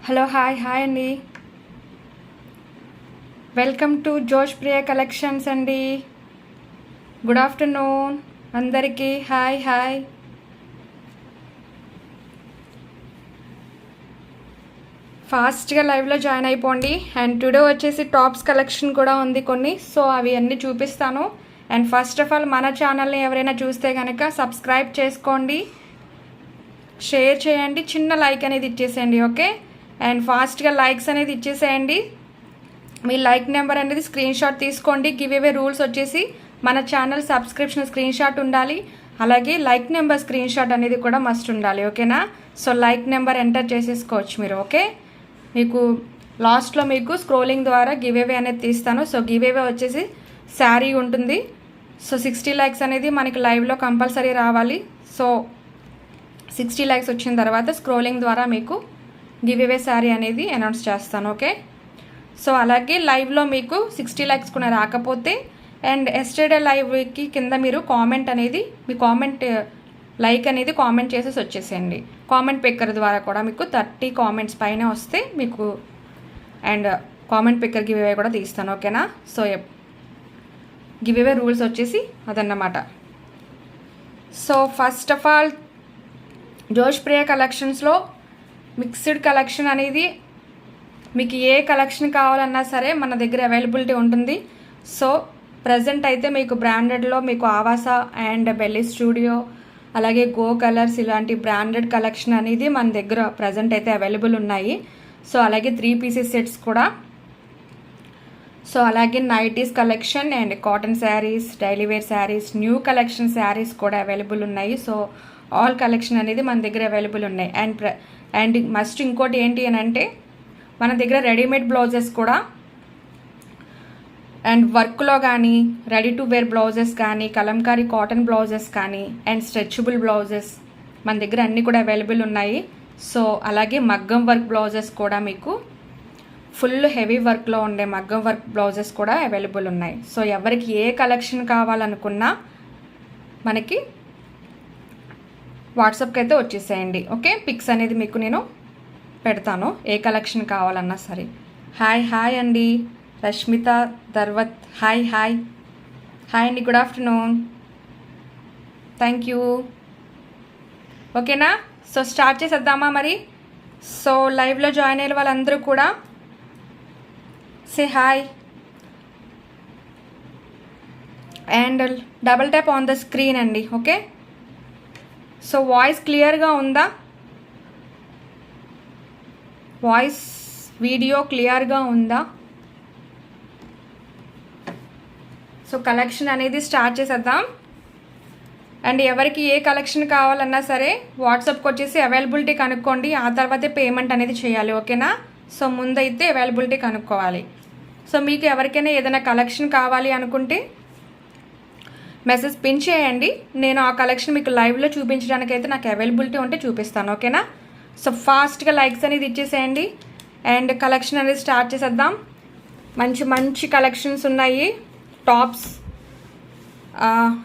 Hello hi అండి. Welcome to జోష్ ప్రియ collections అండి. గుడ్ ఆఫ్టర్నూన్ అందరికీ. హాయ్. ఫాస్ట్గా లైవ్లో జాయిన్ అయిపోండి. అండ్ టుడే వచ్చేసి టాప్స్ కలెక్షన్ కూడా ఉంది కొన్ని, సో అవి అన్నీ చూపిస్తాను. అండ్ ఫస్ట్ ఆఫ్ ఆల్ మన ఛానల్ని ఎవరైనా చూస్తే కనుక సబ్స్క్రైబ్ చేసుకోండి, షేర్ చేయండి, చిన్న లైక్ అనేది ఇచ్చేసేయండి. ఓకే, అండ్ ఫాస్ట్గా లైక్స్ అనేది ఇచ్చేసేయండి. మీ లైక్ నెంబర్ అనేది స్క్రీన్ షాట్ తీసుకోండి. గివ్ అవే రూల్స్ వచ్చేసి మన ఛానల్ సబ్స్క్రిప్షన్ స్క్రీన్ షాట్ ఉండాలి, అలాగే లైక్ నెంబర్ స్క్రీన్ షాట్ అనేది కూడా మస్ట్ ఉండాలి. ఓకేనా? సో లైక్ నెంబర్ ఎంటర్ చేసేసుకోవచ్చు మీరు. ఓకే, మీకు లాస్ట్లో మీకు స్క్రోలింగ్ ద్వారా గివ్ అవే అనేది తీస్తాను. సో గివ్ అవే వచ్చేసి శారీ ఉంటుంది. సో 60 లైక్స్ అనేది మనకి లైవ్లో కంపల్సరీ రావాలి. సో 60 లైక్స్ వచ్చిన తర్వాత స్క్రోలింగ్ ద్వారా మీకు గివ్ అవే శారీ అనేది అనౌన్స్ చేస్తాను. ఓకే, సో అలాగే లైవ్లో మీకు 60 లైక్స్ కూడా రాకపోతే అండ్ ఎస్టర్డే లైవ్కి కింద మీరు కామెంట్ అనేది మీ కామెంట్ లైక్ అనేది కామెంట్ చేసేసి వచ్చేసేయండి. కామెంట్ పిక్కర్ ద్వారా కూడా మీకు 30 కామెంట్స్ పైన వస్తే మీకు and comment picker give away కూడా తీస్తాను. ఓకేనా? సో గివ్ అవే రూల్స్ వచ్చేసి అదన్నమాట. సో ఫస్ట్ ఆఫ్ ఆల్ జోష్ ప్రియ కలెక్షన్స్లో మిక్స్డ్ కలెక్షన్ అనేది మీకు ఏ కలెక్షన్ కావాలన్నా సరే మన దగ్గర అవైలబిలిటీ ఉంటుంది. సో ప్రజెంట్ అయితే మీకు బ్రాండెడ్లో మీకు ఆవాసా అండ్ బెల్లీ స్టూడియో అలాగే గో కలర్స్ ఇలాంటి బ్రాండెడ్ కలెక్షన్ అనేది మన దగ్గర ప్రజెంట్ అయితే అవైలబుల్ ఉన్నాయి. సో అలాగే 3 పీసెస్ సెట్స్ కూడా, సో అలాగే nighties collection and cotton sarees, daily wear sarees, new collection sarees కూడా అవైలబుల్ ఉన్నాయి. సో ఆల్ కలెక్షన్ అనేది మన దగ్గర అవైలబుల్ ఉన్నాయి. అండ్ మస్ట్ ఇంకోటి ఏంటి అని అంటే మన దగ్గర రెడీమేడ్ బ్లౌజెస్ కూడా అండ్ వర్క్లో కానీ రెడీ టు వేర్ బ్లౌజెస్ కానీ కలంకారీ కాటన్ బ్లౌజెస్ కానీ అండ్ స్ట్రెచబుల్ బ్లౌజెస్ మన దగ్గర అన్నీ కూడా అవైలబుల్ ఉన్నాయి. సో అలాగే మగ్గం వర్క్ బ్లౌజెస్ కూడా మీకు ఫుల్ హెవీ వర్క్లో ఉండే మగ్గం వర్క్ బ్లౌజెస్ కూడా అవైలబుల్ ఉన్నాయి. సో ఎవరికి ఏ కలెక్షన్ కావాలనుకున్నా మనకి వాట్సాప్కి అయితే వచ్చేసేయండి. ఓకే, పిక్స్ అనేది మీకు నేను పెడతాను ఏ కలెక్షన్ కావాలన్నా సరే. హాయ్ అండి. రష్మిత దర్వత్ హాయ్ అండి. Good afternoon. Thank you. ఓకేనా? సో స్టార్ట్ చేసేద్దామా మరి? సో లైవ్లో జాయిన్ అయ్యే వాళ్ళందరూ కూడా say hi and double tap on the screen అండి. ఓకే, సో వాయిస్ క్లియర్గా ఉందా? వాయిస్ వీడియో క్లియర్గా ఉందా? సో కలెక్షన్ అనేది స్టార్ట్ చేసేద్దాం. అండ్ ఎవరికి ఏ కలెక్షన్ కావాలన్నా సరే వాట్సాప్కి వచ్చేసి అవైలబిలిటీ కనుక్కోండి, ఆ తర్వాతే పేమెంట్ అనేది చేయాలి. ఓకేనా? సో ముందైతే అవైలబిలిటీ కనుక్కోవాలి. సో మీకు ఎవరికైనా ఏదైనా కలెక్షన్ కావాలి అనుకుంటే మెసేజ్ పిన్ చేయండి, నేను ఆ కలెక్షన్ మీకు లైవ్లో చూపించడానికి అయితే నాకు అవైలబిలిటీ ఉంటే చూపిస్తాను. ఓకేనా? సో ఫాస్ట్గా లైక్స్ అనేది ఇచ్చేసేయండి అండ్ కలెక్షన్ అనేది స్టార్ట్ చేసేద్దాం. మంచి కలెక్షన్స్ ఉన్నాయి. టాప్స్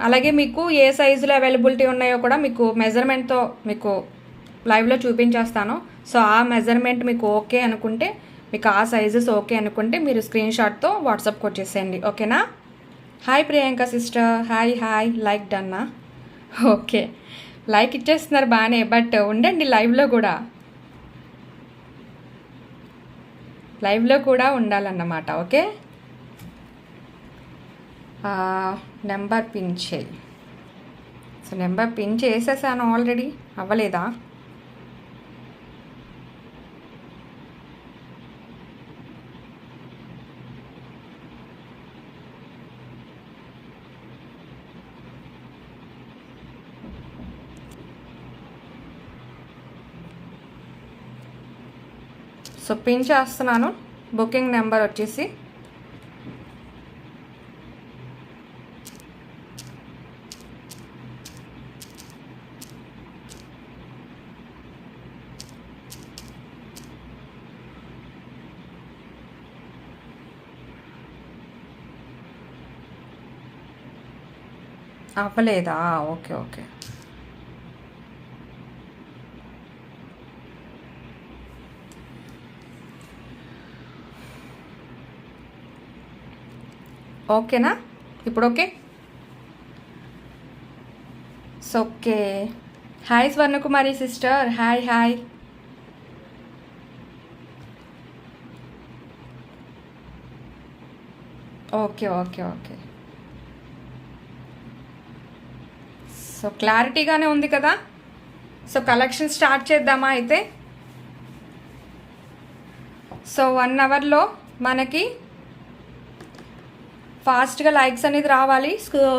అలాగే మీకు ఏ సైజులో అవైలబిలిటీ ఉన్నాయో కూడా మీకు మెజర్మెంట్తో మీకు లైవ్లో చూపించేస్తాను. సో ఆ మెజర్మెంట్ మీకు ఓకే అనుకుంటే, మీకు ఆ సైజెస్ ఓకే అనుకుంటే మీరు స్క్రీన్ షాట్తో వాట్సాప్కి వచ్చేసేయండి. ఓకేనా? Hi Priyanka sister. Hi. Like డన్నా? ఓకే, లైక్ ఇచ్చేస్తున్నారు బాగానే, బట్ ఉండండి లైవ్లో కూడా ఉండాలన్నమాట. ఓకే, నెంబర్ పిన్ చేయి. సో నెంబర్ పిన్ చేసేసాను ఆల్రెడీ. అవ్వలేదా? సో పిన్ చేస్తున్నాను. బుకింగ్ నెంబర్ వచ్చేసి అవ్వలేదా? ఓకే. ఓకేనా? ఇప్పుడు okay. So okay. Hi Swarnakumari sister, hi hi. Okay okay okay. So క్లారిటీగానే ఉంది కదా? సో కలెక్షన్ స్టార్ట్ చేద్దామా అయితే? సో 1 అవర్లో మనకి ఫాస్ట్గా లైక్స్ అనేది రావాలి.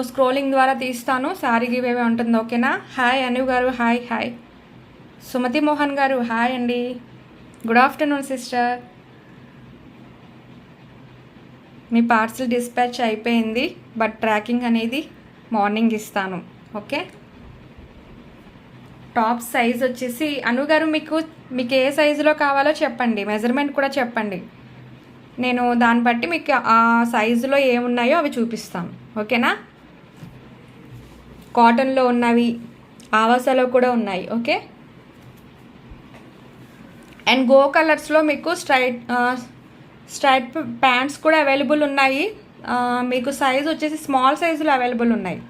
స్క్రోలింగ్ ద్వారా తీస్తాను. శారీ గివ్ అవే ఉంటుంది. ఓకేనా? హాయ్ అను గారు, hi hi. Sumathi Mohan garu, hi అండి. Good afternoon sister. మీ పార్సిల్ డిస్పాచ్ అయిపోయింది, బట్ ట్రాకింగ్ అనేది మార్నింగ్ ఇస్తాను. ఓకే. టాప్ సైజ్ వచ్చేసి అనుగారు మీకు ఏ సైజులో కావాలో చెప్పండి, మెజర్మెంట్ కూడా చెప్పండి. నేను దాన్ని బట్టి మీకు ఆ సైజులో ఏమున్నాయో అవి చూపిస్తాను. ఓకేనా? కాటన్లో ఉన్నవి, ఆవాసాలో కూడా ఉన్నాయి. ఓకే. అండ్ గో కలర్స్లో మీకు స్ట్రైట్ ప్యాంట్స్ కూడా అవైలబుల్ ఉన్నాయి. మీకు సైజ్ వచ్చేసి స్మాల్ సైజులో అవైలబుల్ ఉన్నాయి.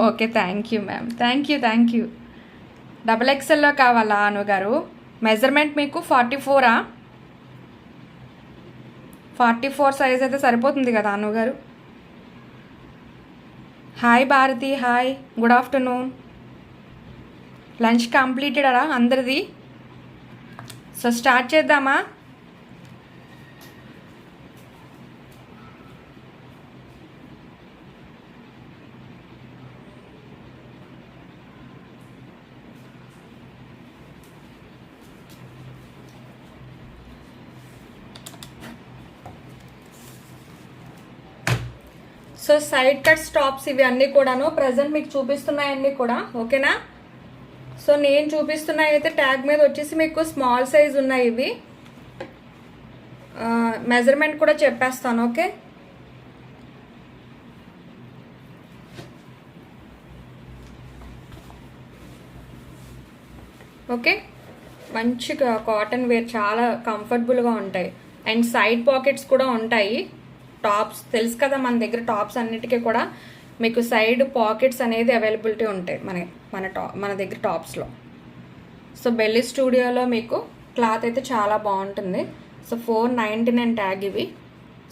Okay, thank you ma'am, thank you. XXLలో కావాలా అనుగారు? మెజర్మెంట్ మీకు 44 44 సైజ్ అయితే సరిపోతుంది కదా అనుగారు? Hi Bharathi, hi, good afternoon. Lunch కంప్లీటెడా అందరిది? సో స్టార్ట్ చేద్దామా? సో సైడ్ కట్ టాప్స్ ఇవి అన్నీ కూడాను ప్రజెంట్ మీకు చూపిస్తున్నాయన్నీ కూడా. ఓకేనా? సో నేను చూపిస్తున్నాయి అయితే ట్యాగ్ మీద వచ్చేసి మీకు స్మాల్ సైజ్ ఉన్నాయి. ఇవి మెజర్మెంట్ కూడా చెప్పేస్తాను. ఓకే. ఓకే, మంచిగా కాటన్ వేర్, చాలా కంఫర్టబుల్గా ఉంటాయి. అండ్ సైడ్ పాకెట్స్ కూడా ఉంటాయి. టాప్స్ తెలుసు కదా, మన దగ్గర టాప్స్ అన్నిటికీ కూడా మీకు సైడ్ పాకెట్స్ అనేది అవైలబిలిటీ ఉంటాయి మన దగ్గర టాప్స్లో. సో బెల్లీ స్టూడియోలో మీకు క్లాత్ అయితే చాలా బాగుంటుంది. సో 499 ట్యాగ్ ఇవి.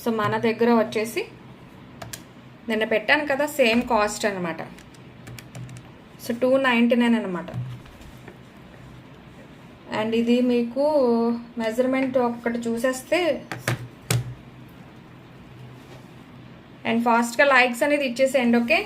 సో మన దగ్గర వచ్చేసి నిన్న పెట్టాను కదా, సేమ్ కాస్ట్ అనమాట. సో 299 అనమాట. అండ్ ఇది మీకు మెజర్మెంట్ ఒక్కటి చూసేస్తే, అండ్ ఫాస్ట్గా లైక్స్ అనేది ఇచ్చేసేయండి. ఓకే.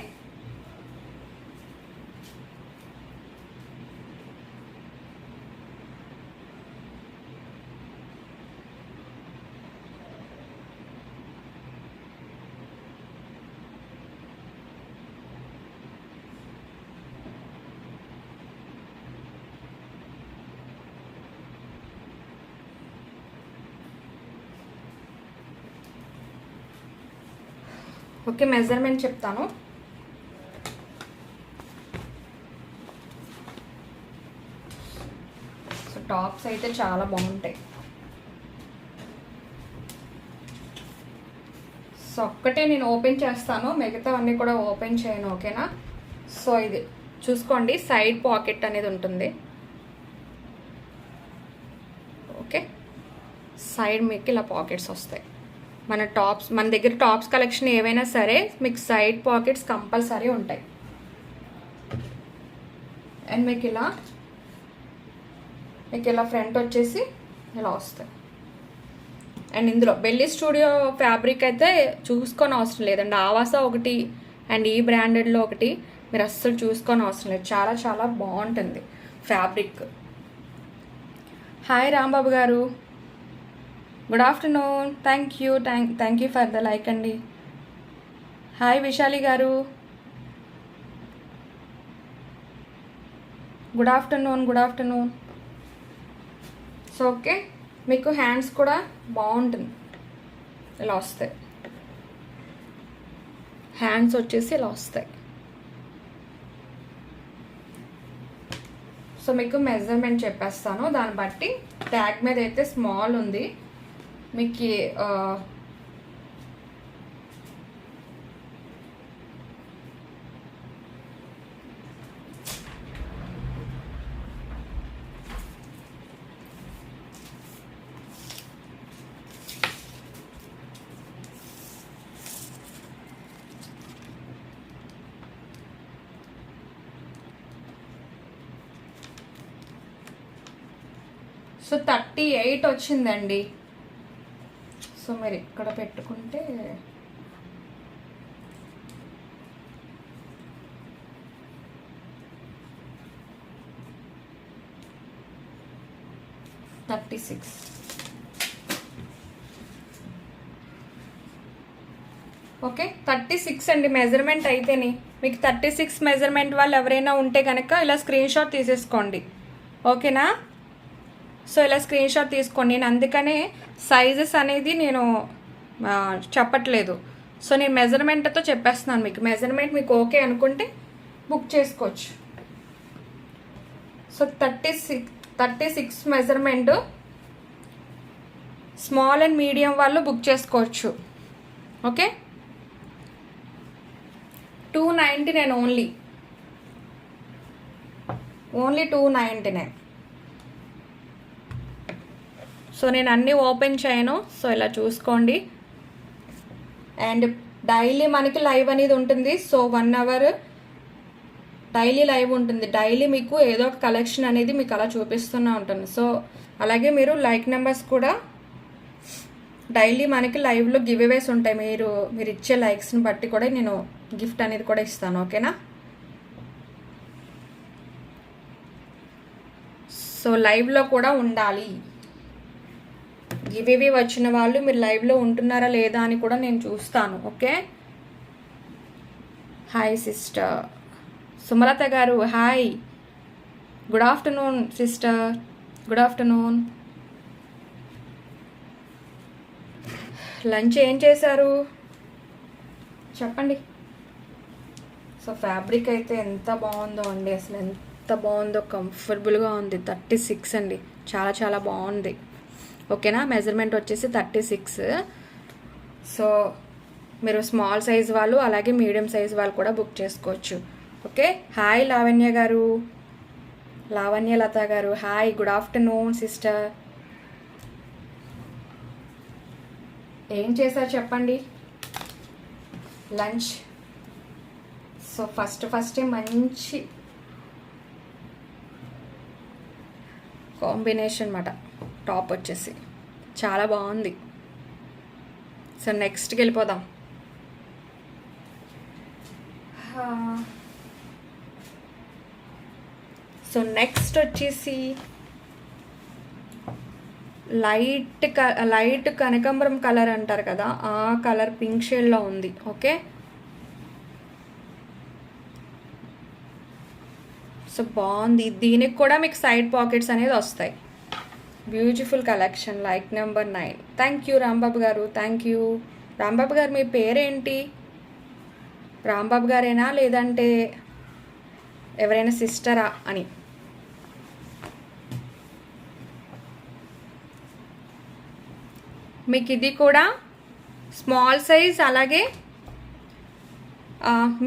ఓకే, మెజర్మెంట్ చెప్తాను. సో టాప్స్ అయితే చాలా బాగుంటాయి. సో ఒక్కటే నేను ఓపెన్ చేస్తాను, మిగతా అన్నీ కూడా ఓపెన్ చేయను. ఓకేనా? సో ఇది చూసుకోండి, సైడ్ పాకెట్ అనేది ఉంటుంది. ఓకే, సైడ్ మీకు ఇలా పాకెట్స్ వస్తాయి. మన దగ్గర టాప్స్ కలెక్షన్ ఏవైనా సరే మీకు సైడ్ పాకెట్స్ కంపల్సరీ ఉంటాయి. అండ్ మీకు ఇలా ఫ్రంట్ వచ్చేసి ఇలా వస్తాయి. అండ్ ఇందులో బెల్లీ స్టూడియో ఫ్యాబ్రిక్ అయితే చూసుకొని అవసరం లేదండి. ఆవాస ఒకటి అండ్ ఈ బ్రాండెడ్లో ఒకటి మీరు అస్సలు చూసుకొని అవసరం లేదు. చాలా చాలా బాగుంటుంది ఫ్యాబ్రిక్. హాయ్ రాంబాబు గారు, good afternoon. Thank you for the like అండి. హాయ్ విశాలి గారు, గుడ్ ఆఫ్టర్నూన్. సో ఓకే, మీకు హ్యాండ్స్ కూడా బాగుంటుంది, ఇలా వస్తాయి. హ్యాండ్స్ వచ్చేసి ఇలా వస్తాయి. సో మీకు మెజర్మెంట్ చెప్పేస్తాను, దాన్ని బట్టి ట్యాగ్ మీద అయితే స్మాల్ ఉంది. మీకు సో 38 వచ్చిందండి. సో మీరు ఇక్కడ పెట్టుకుంటే $36. ఓకే 36 అండి మెజర్మెంట్ అయితేనే. మీకు 36 మెజర్మెంట్ వాళ్ళు ఎవరైనా ఉంటే కనుక ఇలా స్క్రీన్ షాట్ తీసేసుకోండి, ఓకేనా? సో ఇలా స్క్రీన్ షాట్ తీసుకోండి. నేను అందుకనే సైజెస్ అనేది నేను చెప్పట్లేదు. సో నేను మెజర్మెంట్తో చెప్పేస్తున్నాను మీకు. మెజర్మెంట్ మీకు ఓకే అనుకుంటే బుక్ చేసుకోవచ్చు. So 36 measurement small and medium వాళ్ళు బుక్ చేసుకోవచ్చు, ఓకే? $299 ఓన్లీ $299. సో నేను అన్నీ ఓపెన్ చేయను. సో ఇలా చూసుకోండి. అండ్ డైలీ మనకి లైవ్ అనేది ఉంటుంది. సో 1 అవర్ డైలీ లైవ్ ఉంటుంది. డైలీ మీకు ఏదో ఒక కలెక్షన్ అనేది మీకు అలా చూపిస్తూనే ఉంటుంది. సో అలాగే మీరు లైక్ నెంబర్స్ కూడా డైలీ మనకి లైవ్లో గివ్ అవేస్ ఉంటాయి. మీరు ఇచ్చే లైక్స్ని బట్టి కూడా నేను గిఫ్ట్ అనేది కూడా ఇస్తాను, ఓకేనా? సో లైవ్లో కూడా ఉండాలి. గివ్ అవే వచ్చిన వాళ్ళు మీరు లైవ్లో ఉంటున్నారా లేదా అని కూడా నేను చూస్తాను, ఓకే? హాయ్ సిస్టర్ సుమలత గారు, hi, good afternoon sister, good afternoon. Lunch ఏం చేశారు చెప్పండి. సో ఫ్యాబ్రిక్ అయితే ఎంత బాగుందో అండి, అసలు ఎంత బాగుందో, కంఫర్టబుల్గా ఉంది. 36 అండి, చాలా చాలా బాగుంది, ఓకేనా? మెజర్మెంట్ వచ్చేసి 36. సో మీరు స్మాల్ సైజ్ వాళ్ళు అలాగే మీడియం సైజ్ వాళ్ళు కూడా బుక్ చేసుకోవచ్చు, ఓకే? హాయ్ లావణ్య గారు, లావణ్య లత గారు, హాయ్, గుడ్ ఆఫ్టర్నూన్ సిస్టర్. ఏం చేశారు చెప్పండి లంచ్? సో ఫస్ట్ మంచి కాంబినేషన్ అన్నమాట. టాప్ వచ్చేసి చాలా బాగుంది. సో నెక్స్ట్కి వెళ్ళిపోదాం. సో నెక్స్ట్ వచ్చేసి లైట్ కనకాంబరం కలర్ అంటారు కదా, ఆ కలర్ పింక్ షేడ్లో ఉంది, ఓకే? సో బాగుంది. దీనికి కూడా మీకు సైడ్ పాకెట్స్ అనేది వస్తాయి. Beautiful collection. Like number 9. Thank you Rambabu గారు, థ్యాంక్ యూ. రాంబాబు గారు మీ పేరేంటి? రాంబాబు గారేనా లేదంటే ఎవరైనా సిస్టరా అని? మీకు ఇది కూడా స్మాల్ సైజ్ అలాగే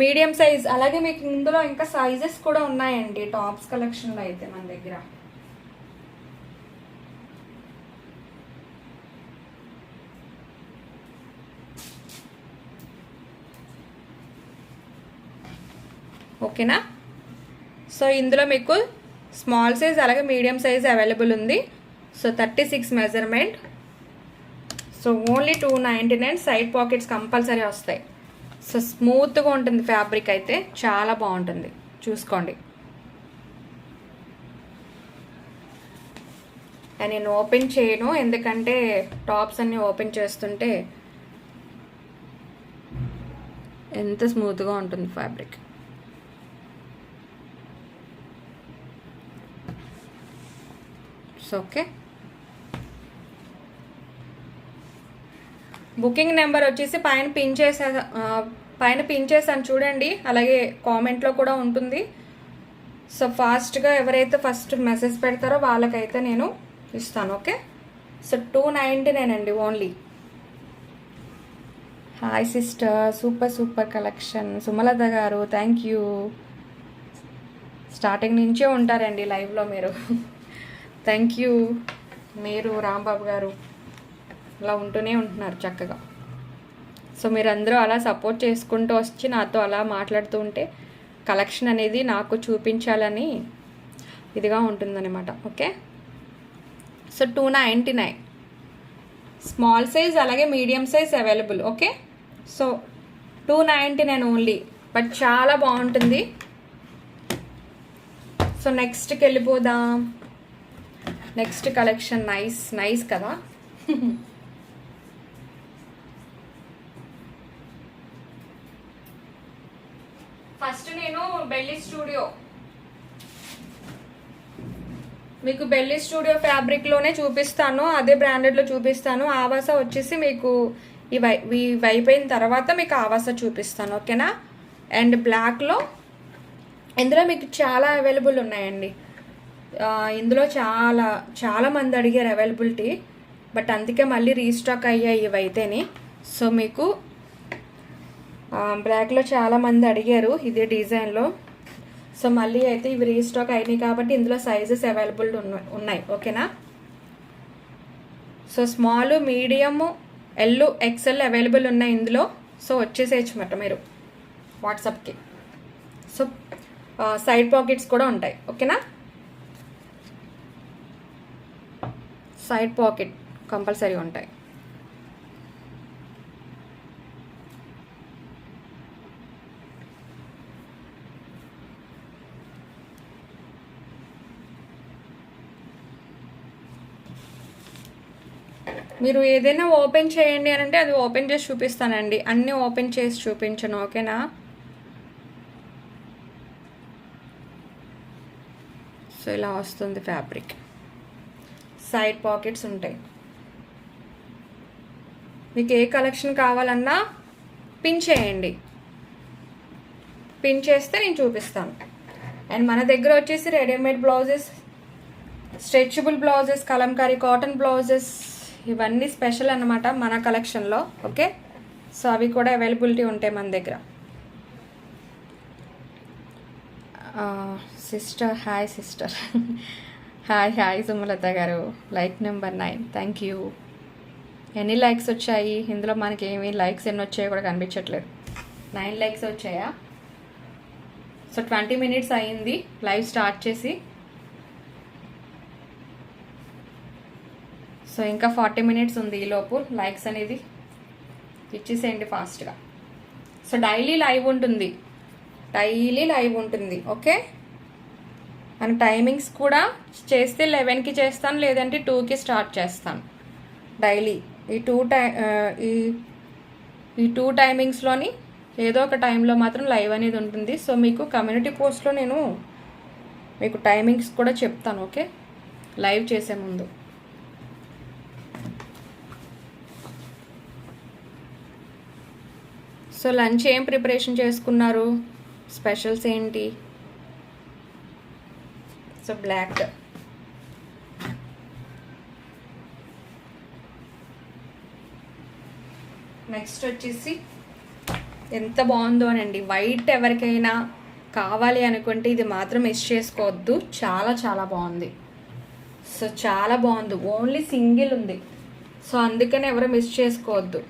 మీడియం సైజ్ అలాగే మీకు ఇందులో ఇంకా సైజెస్ కూడా ఉన్నాయండి టాప్స్ కలెక్షన్లో అయితే మన దగ్గర. ఓకేనా? సో ఇందులో మీకు స్మాల్ సైజ్ అలాగే మీడియం సైజ్ అవైలబుల్ ఉంది. So 36 measurement. So only $299. Side pockets compulsory వస్తాయి. సో స్మూత్గా ఉంటుంది ఫ్యాబ్రిక్ అయితే, చాలా బాగుంటుంది, చూసుకోండి. నేను ఓపెన్ చేయను ఎందుకంటే టాప్స్ అన్నీ ఓపెన్ చేస్తుంటే ఎంత స్మూత్గా ఉంటుంది fabric. So okay, booking number వచ్చేసి పైన పిన్ చేశాను చూడండి, అలాగే కామెంట్లో కూడా ఉంటుంది. సో ఫాస్ట్గా ఎవరైతే ఫస్ట్ మెసేజ్ పెడతారో వాళ్ళకైతే నేను ఇస్తాను, ఓకే? సో $299 అండి only. Hi sister, super collection. Sumalatha గారు, థ్యాంక్ యూ. స్టార్టింగ్ నుంచే ఉంటారండి లైవ్లో మీరు. Thank you. మీరు రాంబాబు గారు అలా ఉంటూనే ఉంటున్నారు చక్కగా. సో మీరందరూ అలా సపోర్ట్ చేసుకుంటూ వచ్చి నాతో అలా మాట్లాడుతూ ఉంటే కలెక్షన్ అనేది నాకు చూపించాలని ఇదిగా ఉంటుందన్నమాట, ఓకే? సో 299. స్మాల్ సైజ్ అలాగే medium size available. Okay, so 299 only, but చాలా బాగుంటుంది. సో నెక్స్ట్కి వెళ్ళిపోదాం. నెక్స్ట్ కలెక్షన్ నైస్ నైస్ కదా. ఫస్ట్ నేను బెల్లీ స్టూడియో, మీకు బెల్లీ స్టూడియో ఫ్యాబ్రిక్లోనే చూపిస్తాను, అదే బ్రాండెడ్లో చూపిస్తాను. ఆవాస వచ్చేసి మీకు ఇవి అయిపోయిన తర్వాత మీకు ఆవాస చూపిస్తాను. ఓకేనా. అండ్ బ్లాక్లో ఇందులో మీకు చాలా అవైలబుల్ ఉన్నాయండి. ఇందులో చాలా చాలా మంది అడిగారు అవైలబిలిటీ, బట్ అందుకే మళ్ళీ రీస్టాక్ అయ్యాయి ఇవైతేని. సో మీకు బ్లాక్లో చాలా మంది అడిగారు ఇదే డిజైన్లో. సో మళ్ళీ అయితే ఇవి రీస్టాక్ అయినాయి కాబట్టి ఇందులో సైజెస్ అవైలబుల్ ఉన్నాయి. ఓకేనా. So small, medium, L, XL available ఉన్నాయి ఇందులో. సో వచ్చేసేయచ్చు మాట మీరు వాట్సాప్కి. సో సైడ్ పాకెట్స్ కూడా ఉంటాయి. ఓకేనా. సైడ్ పాకెట్ కంపల్సరీ ఉంటాయి. మీరు ఏదైనా ఓపెన్ చేయండి అని అంటే అది ఓపెన్ చేసి చూపిస్తానండి, అన్నీ ఓపెన్ చేసి చూపించను. ఓకేనా. సో ఇలా వస్తుంది ఫ్యాబ్రిక్, సైడ్ పాకెట్స్ ఉంటాయి. మీకు ఏ కలెక్షన్ కావాలన్నా పిన్ చేయండి, పిన్ చేస్తే నేను చూపిస్తాను. అండ్ మన దగ్గర వచ్చేసి readymade blouses, stretchable blouses, Kalamkari cotton blouses ఇవన్నీ స్పెషల్ అన్నమాట మన కలెక్షన్లో. ఓకే, సో అవి కూడా అవైలబిలిటీ ఉంటాయి మన దగ్గర. Sister, hi sister. Hi Sumalatha గారు, లైక్ నెంబర్ 9. Thank you. ఎన్ని లైక్స్ వచ్చాయి ఇందులో? మనకి ఏమి లైక్స్ ఎన్ని వచ్చాయో కూడా కనిపించట్లేదు. 9 లైక్స్ వచ్చాయా? సో 20 minutes అయ్యింది లైవ్ స్టార్ట్ చేసి. సో ఇంకా 40 minutes ఉంది. ఈలోపు లైక్స్ అనేది ఇచ్చేసేయండి ఫాస్ట్గా. సో డైలీ లైవ్ ఉంటుంది. ఓకే, అండ్ టైమింగ్స్ కూడా చేస్తే 11కి చేస్తాను, లేదంటే 2కి స్టార్ట్ చేస్తాను డైలీ. ఈ టూ టైమింగ్స్లోని ఏదో ఒక టైంలో మాత్రం లైవ్ అనేది ఉంటుంది. సో మీకు కమ్యూనిటీ పోస్ట్లో నేను మీకు టైమింగ్స్ కూడా చెప్తాను. ఓకే, లైవ్ చేసే ముందు. సో లంచ్ ఏం ప్రిపరేషన్ చేసుకున్నారు? స్పెషల్స్ ఏంటి? సో బ్లాక్, నెక్స్ట్ వచ్చేసి ఎంత బాగుందో అనండి. వైట్ ఎవరికైనా కావాలి అనుకుంటే ఇది మాత్రం మిస్ చేసుకోవద్దు, చాలా చాలా బాగుంది. సో చాలా బాగుంది, ఓన్లీ సింగిల్ ఉంది. సో అందుకని ఎవరు మిస్ చేసుకోవద్దు.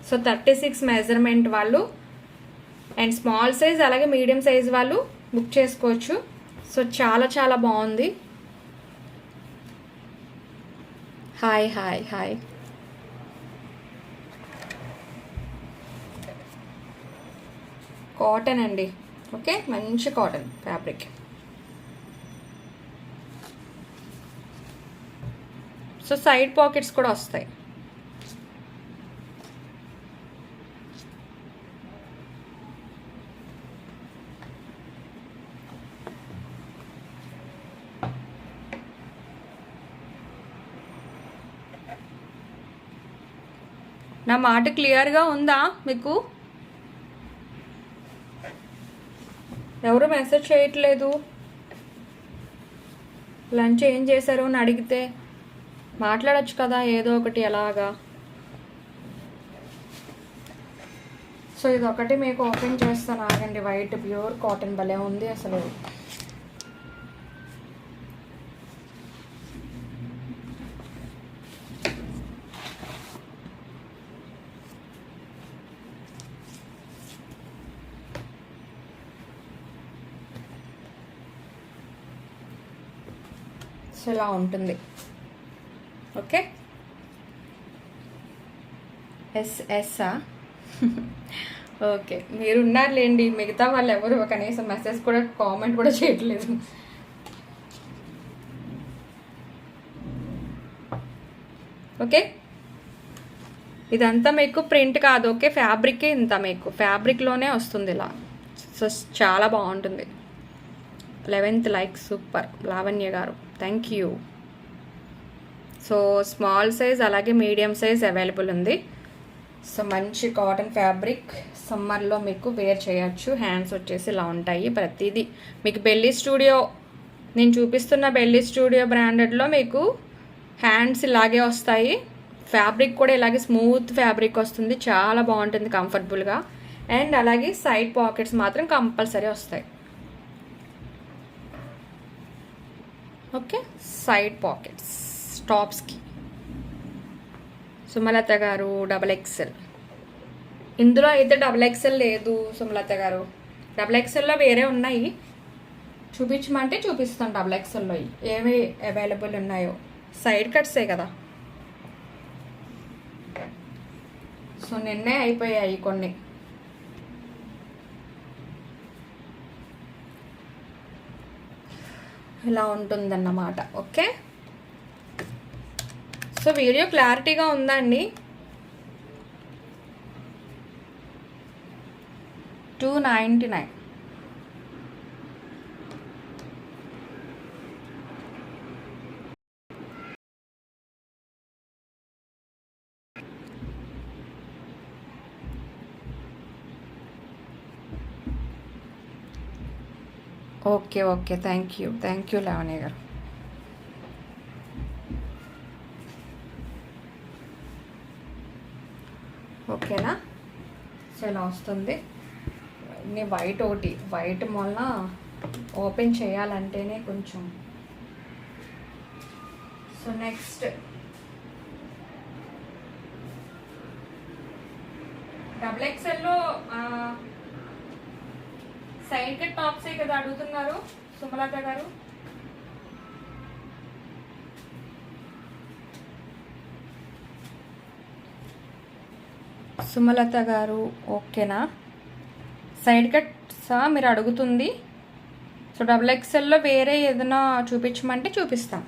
సో 36 మెజర్మెంట్ వాళ్ళు అండ్ స్మాల్ సైజ్ అలాగే మీడియం సైజ్ వాళ్ళు బుక్ చేసుకోవచ్చు. సో చాలా చాలా బాగుంది. Hi hi hi. కాటన్ అండి. ఓకే, మంచి cotton fabric. So side pockets కూడా వస్తాయి. నా మాట క్లియర్గా ఉందా మీకు? ఎవరు మెసేజ్ చేయట్లేదు. లంచ్ ఏం చేశారు అని అడిగితే మాట్లాడచ్చు కదా ఏదో ఒకటి ఎలాగా. సో ఇది ఒకటి మీకు ఓపెన్ చేస్తాను ఆగండి. వైట్ ప్యూర్ కాటన్ భలే ఉంది అసలు. సో ఇలా ఉంటుంది. ఓకే, ఎస్ఎస్ఆ ఓకే, మీరు ఉన్నారులేండి, మిగతా వాళ్ళు ఎవరు కనీసం మెసేజ్ కూడా కామెంట్ కూడా చేయట్లేదు. ఓకే, ఇదంతా మీకు ప్రింట్ కాదు, ఓకే, ఫ్యాబ్రికే ఇంత మీకు ఫ్యాబ్రిక్లోనే వస్తుంది ఇలా. సో చాలా బాగుంటుంది. 11th లైక్, సూపర్ లావణ్య గారు, thank you. So small size అలాగే మీడియం సైజ్ అవైలబుల్ ఉంది. సో మంచి కాటన్ ఫ్యాబ్రిక్, సమ్మర్లో మీకు వేర్ చేయొచ్చు. హ్యాండ్స్ వచ్చేసి ఇలా ఉంటాయి. ప్రతిదీ మీకు బెల్లీ స్టూడియో, నేను చూపిస్తున్న బెల్లీ స్టూడియో బ్రాండెడ్లో మీకు హ్యాండ్స్ ఇలాగే వస్తాయి. ఫ్యాబ్రిక్ కూడా ఇలాగే స్మూత్ ఫ్యాబ్రిక్ వస్తుంది, చాలా బాగుంటుంది కంఫర్టబుల్గా. అండ్ అలాగే సైడ్ పాకెట్స్ మాత్రం కంపల్సరీ వస్తాయి. ఓకే, సైడ్ పాకెట్స్ టాప్స్కి. సుమలత గారు XXL, ఇందులో అయితే XXL లేదు సుమలత గారు. XXLలో వేరే ఉన్నాయి, చూపించమంటే చూపిస్తాను. XXLలో ఏమి అవైలబుల్ ఉన్నాయో. సైడ్ కట్సే కదా, సో నిన్నే అయిపోయాయి కొన్ని. ఇలా ఉంటుందన్నమాట. ఓకే, సో వీడియో క్లారిటీగా ఉందండి. 299. Okay okay, thank you Lavanya గారు. ఓకేనా, సో ఇలా వస్తుంది. ఇన్ని వైట్ ఒకటి, వైట్ వల్ల ఓపెన్ చేయాలంటేనే కొంచెం. సో నెక్స్ట్ XXLలో సైడ్ కట్ టాప్సే కదా అడుగుతున్నారు సుమలత గారు. సుమలత గారు ఓకేనా, సైడ్ కట్సా మీరు అడుగుతుంది. సో XXLలో వేరే ఏదైనా చూపించమంటే చూపిస్తాం.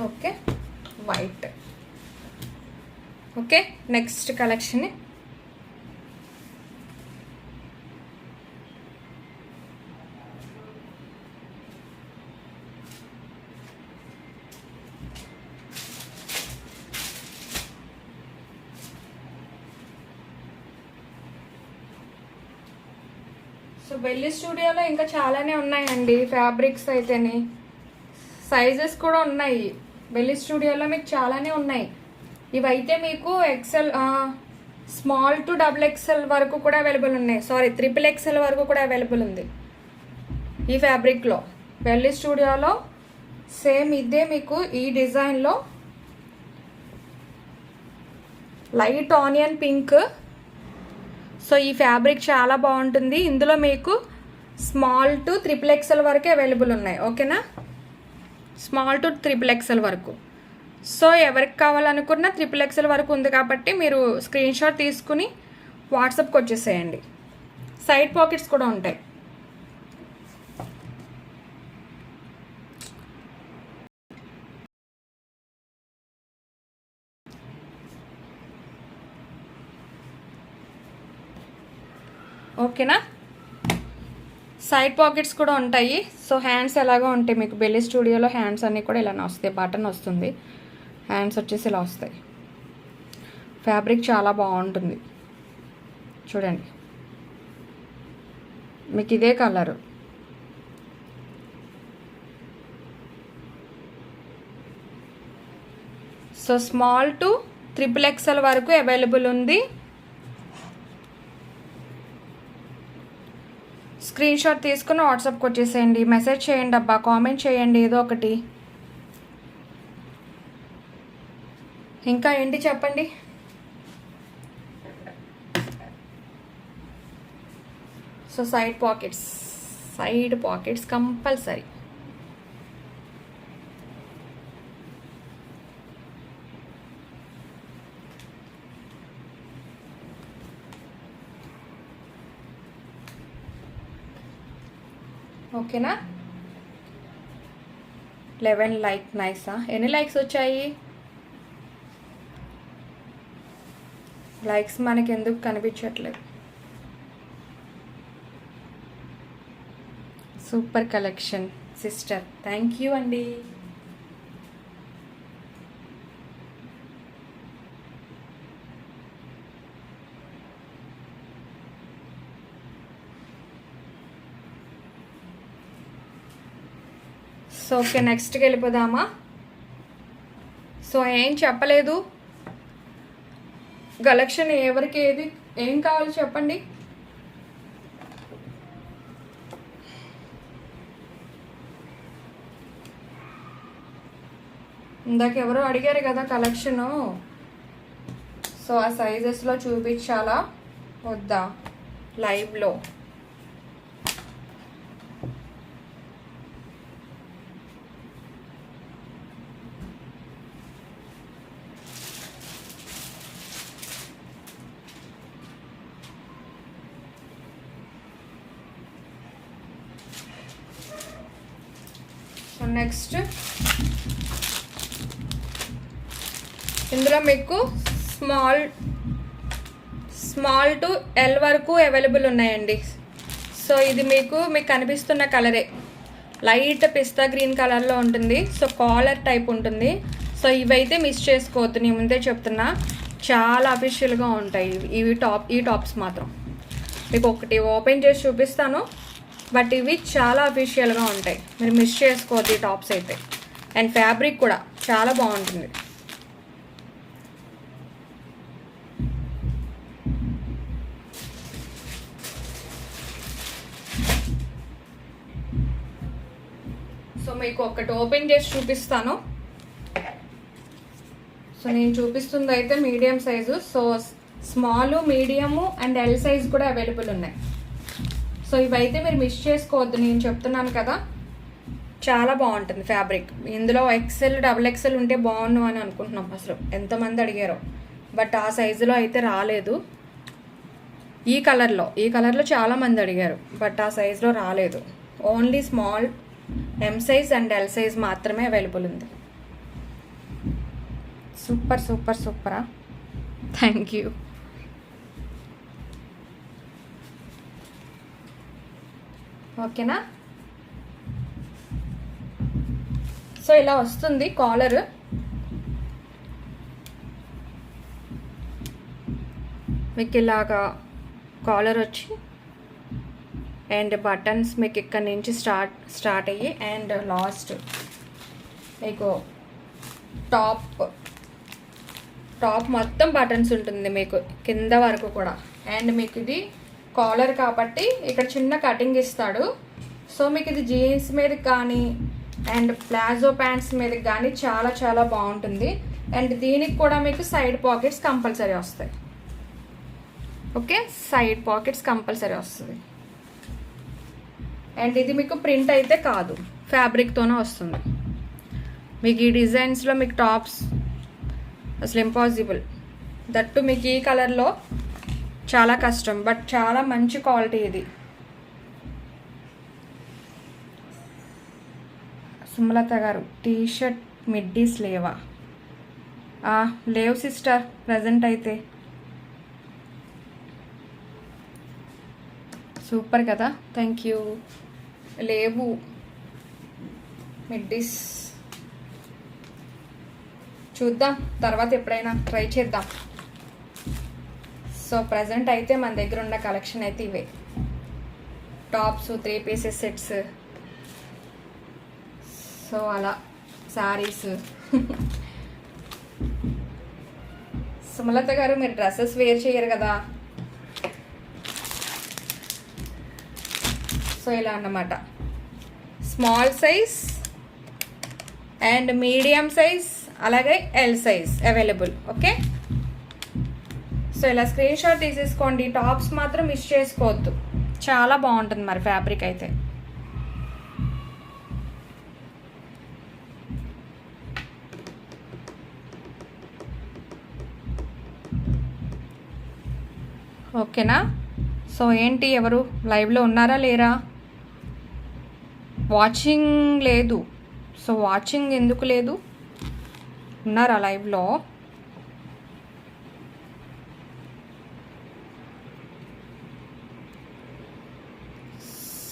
Okay, white. Okay, next collection. So belly స్టూడియోలో ఇంకా చాలానే ఉన్నాయండి ఫ్యాబ్రిక్స్ అయితేనే, సైజెస్ కూడా ఉన్నాయి. బెల్లీ స్టూడియోలో మీకు చాలానే ఉన్నాయి. ఇవైతే మీకు స్మాల్ టు XXL వరకు కూడా అవైలబుల్ ఉన్నాయి. సారీ, XXL వరకు కూడా అవైలబుల్ ఉంది ఈ ఫ్యాబ్రిక్లో. బెల్లీ స్టూడియోలో సేమ్ ఇదే మీకు ఈ డిజైన్లో లైట్ ఆనియన్ పింక్. సో ఈ ఫ్యాబ్రిక్ చాలా బాగుంటుంది. ఇందులో మీకు స్మాల్ టు XXL వరకే అవైలబుల్ ఉన్నాయి. ఓకేనా, స్మాల్ టు XXL వరకు. సో ఎవరికి కావాలనుకున్నా XXL వరకు ఉంది కాబట్టి మీరు స్క్రీన్ షాట్ తీసుకుని వాట్సాప్కి వచ్చేసేయండి. సైడ్ పాకెట్స్ కూడా ఉంటాయి. ఓకేనా, సైడ్ పాకెట్స్ కూడా ఉంటాయి. సో హ్యాండ్స్ ఎలాగో ఉంటాయి మీకు బెల్లీ స్టూడియోలో. హ్యాండ్స్ అన్నీ కూడా ఇలానే వస్తాయి, బటన్ వస్తుంది, హ్యాండ్స్ వచ్చేసి ఇలా వస్తాయి. ఫ్యాబ్రిక్ చాలా బాగుంటుంది చూడండి, మీకు ఇదే colour. So small to XXL వరకు అవైలబుల్ ఉంది. స్క్రీన్ షాట్ తీసుకుని వాట్సాప్కి వచ్చేసేయండి. మెసేజ్ చేయండి అబ్బా, కామెంట్ చేయండి ఏదో ఒకటి. ఇంకా ఏంటి చెప్పండి. So side pockets compulsory. ఓకేనా? 11 లైక్ నైసా? ఎన్ని లైక్స్ వచ్చాయి? లైక్స్ మనకి ఎందుకు కనిపించట్లేదు? Super collection sister, thank you అండి. సో ఓకే, నెక్స్ట్కి వెళ్ళిపోదామా? సో ఏం చెప్పలేదు, కలెక్షన్ ఎవరికి ఏం కావాలో చెప్పండి. ఇందాక ఎవరో అడిగారు కదా కలెక్షను, సో ఆ సైజెస్లో చూపించాలా వద్దా లైవ్లో? సో నెక్స్ట్ ఇందులో మీకు స్మాల్ టు ఎల్ వరకు అవైలబుల్ ఉన్నాయండి. సో ఇది మీకు కనిపిస్తున్న కలరే లైట్ పిస్తా గ్రీన్ కలర్లో ఉంటుంది. సో కాలర్ టైప్ ఉంటుంది. సో ఇవైతే మిస్ చేసుకోవద్దు, నేను ముందే చెప్తున్నా, చాలా అఫీషియల్గా ఉంటాయి ఈ టాప్స్ మాత్రం. మీకు ఒకటి ఓపెన్ చేసి చూపిస్తాను, బట్ ఇవి చాలా అఫీషియల్గా ఉంటాయి, మీరు మిస్ చేసుకోవద్దు ఈ టాప్స్ అయితే. అండ్ ఫ్యాబ్రిక్ కూడా చాలా బాగుంటుంది. సో మీకు ఒకటి ఓపెన్ చేసి చూపిస్తాను. సో నేను చూపిస్తుంది అయితే medium size. So small, medium and L size కూడా అవైలబుల్ ఉన్నాయి. సో ఇవైతే మీరు మిస్ చేసుకోవద్దు, నేను చెప్తున్నాను కదా, చాలా బాగుంటుంది ఫ్యాబ్రిక్. ఇందులో XL, XXL ఉంటే బాగుండు అని అనుకుంటున్నాం. అసలు ఎంతమంది అడిగారో, బట్ ఆ సైజులో అయితే రాలేదు. ఈ కలర్లో చాలామంది అడిగారు, బట్ ఆ సైజులో రాలేదు. Only small, M size and L size మాత్రమే అవైలబుల్ ఉంది. సూపర్ సూపర్ సూపరా, థ్యాంక్ యూ. ఓకేనా? సో ఇలా వస్తుంది కాలర్. మీకు ఇలాగా కాలర్ వచ్చి అండ్ బటన్స్ మీకు ఇక్కడ నుంచి స్టార్ట్ అయ్యి అండ్ లాస్ట్ మీకు టాప్ మొత్తం బటన్స్ ఉంటుంది మీకు కింద వరకు కూడా. అండ్ మీకు ఇది కాలర్ కాబట్టి ఇక్కడ చిన్న కటింగ్ ఇస్తాడు. సో మీకు ఇది జీన్స్ మీదకి కానీ అండ్ ప్లాజో ప్యాంట్స్ మీదకి కానీ చాలా చాలా బాగుంటుంది. అండ్ దీనికి కూడా మీకు సైడ్ పాకెట్స్ కంపల్సరీ వస్తాయి. ఓకే, సైడ్ పాకెట్స్ కంపల్సరీ వస్తుంది. అండ్ ఇది మీకు ప్రింట్ అయితే కాదు, ఫ్యాబ్రిక్తోనే వస్తుంది. మీకు ఈ డిజైన్స్లో మీకు టాప్స్ అసలు ఇంపాసిబుల్. దట్టు మీకు ఈ కలర్లో చాలా కష్టం, బట్ చాలా మంచి క్వాలిటీ ఇది. సుమలత గారు, టీషర్ట్ మిడ్డీస్ లేవా? లేవు సిస్టర్ ప్రజెంట్ అయితే. సూపర్ కదా, థ్యాంక్ యూ. లేవు మిడ్డీస్, చూద్దాం తర్వాత ఎప్పుడైనా ట్రై చేద్దాం. సో ప్రజెంట్ అయితే మన దగ్గర ఉన్న కలెక్షన్ అయితే ఇవే, టాప్స్, 3 పీసెస్ సెట్స్, సో అలా శారీస్. సుమలత గారు, మీరు డ్రెస్సెస్ వేర్ చేయరు కదా. సో ఇలా అన్నమాట, small size and medium size అలాగే L size available. Okay, so ఇలా స్క్రీన్ షాట్ తీసేసుకోండి. టాప్స్ మాత్రం మిస్ చేసుకోవద్దు, చాలా బాగుంటుంది మరి ఫ్యాబ్రిక్ అయితే. ఓకేనా? సో ఏంటి, ఎవరు లైవ్లో ఉన్నారా లేరా? వాచింగ్ లేదు. సో వాచింగ్ ఎందుకు లేదు? ఉన్నారా లైవ్లో?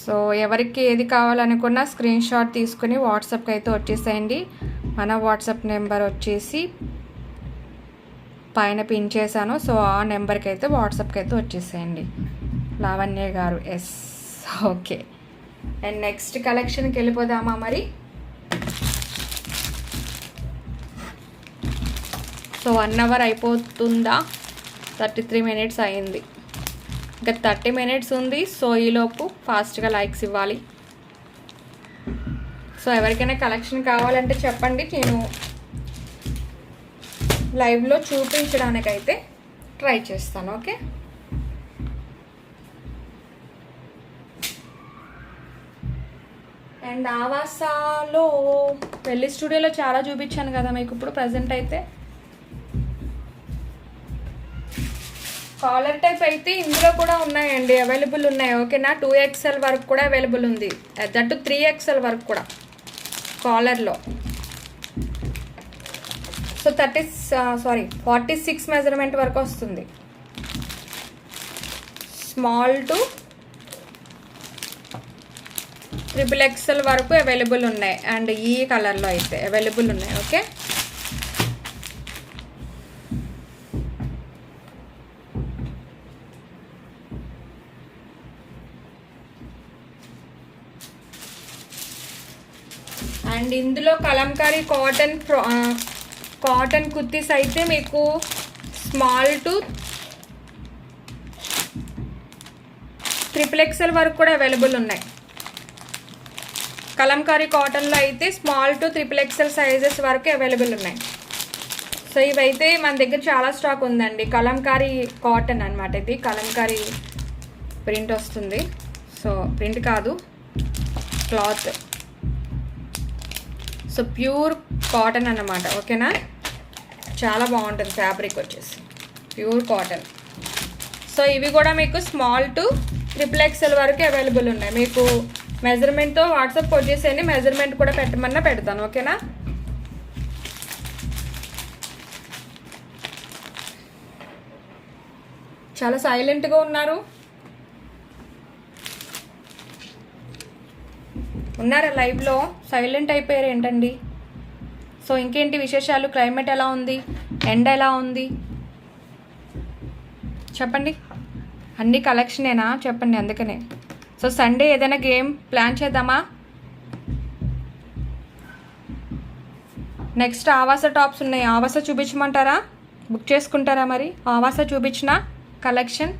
సో ఎవరికి ఏది కావాలనుకున్నా స్క్రీన్ షాట్ తీసుకుని వాట్సాప్కి అయితే వచ్చేసేయండి. మన వాట్సాప్ నెంబర్ వచ్చేసి పైన పిన్ చేశాను. సో ఆ నెంబర్కి అయితే వాట్సాప్కి అయితే వచ్చేసేయండి. లావణ్య గారు, ఎస్, ఓకే. అండ్ నెక్స్ట్ కలెక్షన్కి వెళ్ళిపోదామా మరి? సో 1 అవర్ అయిపోతుందా? 33 మినిట్స్ అయింది. ఇంకా 30 మినిట్స్ ఉంది. సో ఈలోపు ఫాస్ట్గా లైక్స్ ఇవ్వాలి. సో ఎవరికైనా కలెక్షన్ కావాలంటే చెప్పండి, నేను లైవ్లో చూపించడానికైతే ట్రై చేస్తాను. ఓకే, అండ్ ఆవాసాలో పెళ్లి స్టూడియోలో చాలా చూపించాను కదా మీకు. ఇప్పుడు ప్రజెంట్ అయితే కాలర్ టైప్ అయితే ఇందులో కూడా ఉన్నాయండి, అవైలబుల్ ఉన్నాయి. ఓకేనా? 2XL వరకు కూడా అవైలబుల్ ఉంది, దట్టు 3XL వరకు కూడా కాలర్లో. సో 46 మెజర్మెంట్ వరకు వస్తుంది. స్మాల్ టు XXL వరకు అవైలబుల్ ఉన్నాయి. అండ్ ఈ కలర్లో అయితే అవైలబుల్ ఉన్నాయి. ఓకే, అండ్ ఇందులో కలంకారీ కాటన్ కుర్తీస్ అయితే మీకు స్మాల్ టు XXL వరకు కూడా అవైలబుల్ ఉన్నాయి. కలంకారీ కాటన్లో అయితే స్మాల్ టు XXL సైజెస్ వరకు అవైలబుల్ ఉన్నాయి. సో ఇవైతే మన దగ్గర చాలా స్టాక్ ఉందండి. కలంకారీ కాటన్ అనమాట. ఇది కలంకారీ ప్రింట్ వస్తుంది. సో ప్రింట్ కాదు, క్లాత్. సో ప్యూర్ కాటన్ అన్నమాట. ఓకేనా? చాలా బాగుంటుంది ఫ్యాబ్రిక్ వచ్చేసి, ప్యూర్ కాటన్. సో ఇవి కూడా మీకు స్మాల్ టు XXL వరకు అవైలబుల్ ఉన్నాయి. మీకు మెజర్మెంట్తో వాట్సాప్ వచ్చేసేయండి, మెజర్మెంట్ కూడా పెట్టమన్నా పెడతాను. ఓకేనా? చాలా సైలెంట్గా ఉన్నారు. ఉన్నారా లైవ్లో? సైలెంట్ అయిపోయారు ఏంటండి? సో ఇంకేంటి విశేషాలు? క్లైమేట్ ఎలా ఉంది? ఎండ ఎలా ఉంది? చెప్పండి. అన్ని కలెక్షనేనా? చెప్పండి. అందుకనే సో సండే ఏదైనా గేమ్ ప్లాన్ చేద్దామా? నెక్స్ట్ ఆవాస టాప్స్ ఉన్నాయి. ఆవాస చూపించమంటారా? బుక్ చేసుకుంటారా మరి? ఆవాస చూపించిన కలెక్షన్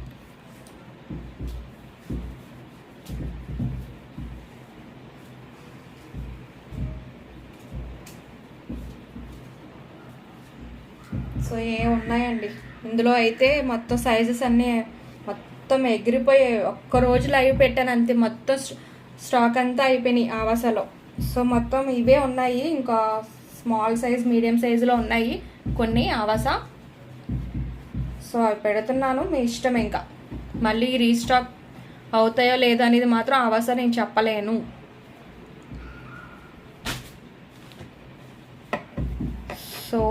సో ఉన్నాయండి ఇందులో అయితే. మొత్తం సైజెస్ అన్నీ మొత్తం ఎగిరిపోయాయి. ఒక్కరోజు లైవ్ పెట్టాను అంతే, మొత్తం స్టాక్ అంతా అయిపోయినాయి ఆవాసలో. సో మొత్తం ఇవే ఉన్నాయి. ఇంకా స్మాల్ సైజ్, మీడియం సైజులో ఉన్నాయి కొన్ని ఆవాస. సో అవి పెడుతున్నాను, మీ ఇష్టం. ఇంకా మళ్ళీ రీస్టాక్ అవుతాయో లేదో అనేది మాత్రం ఆవాస నేను చెప్పలేను. సో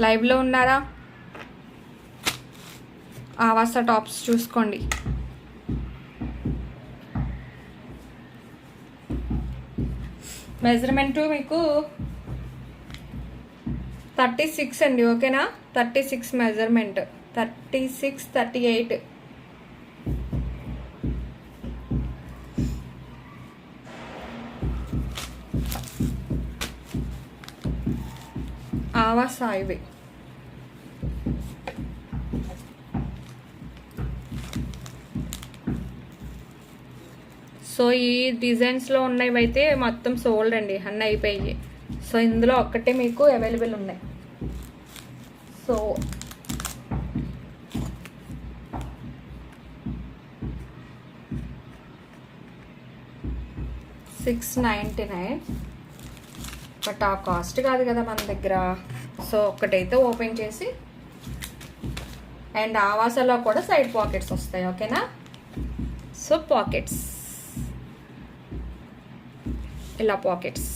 లైవ్లో ఉన్నారా? ఆవాస టాప్స్ చూసుకోండి. మెజర్మెంటు మీకు 36 అండి. ఓకేనా? 36 మెజర్మెంట్, 36, 38. ఆవాస ఇవి. సో ఈ డిజైన్స్లో ఉన్నవి అయితే మొత్తం సోల్డ్ అండి, అన్నీ అయిపోయాయి. సో ఇందులో ఒక్కటే మీకు అవైలబుల్ ఉన్నాయి. సో 699. బట్ ఆ కాస్ట్ కాదు కదా మన దగ్గర. సో ఒక్కటైతే ఓపెన్ చేసి, అండ్ ఆవాసలో కూడా సైడ్ పాకెట్స్ వస్తాయి. ఓకేనా? సో పాకెట్స్, ఇలా పాకెట్స్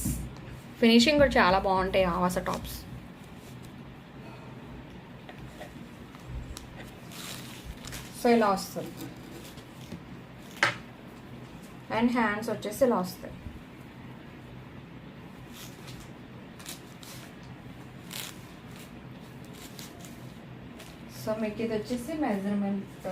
ఫినిషింగ్ కూడా చాలా బాగుంటాయి ఆవాస టాప్స్. సో ఇలా వస్తుంది. అండ్ హ్యాండ్స్ వచ్చేసి ఇలా వస్తాయి. సో మీకు ఇది వచ్చేసి మెజర్మెంట్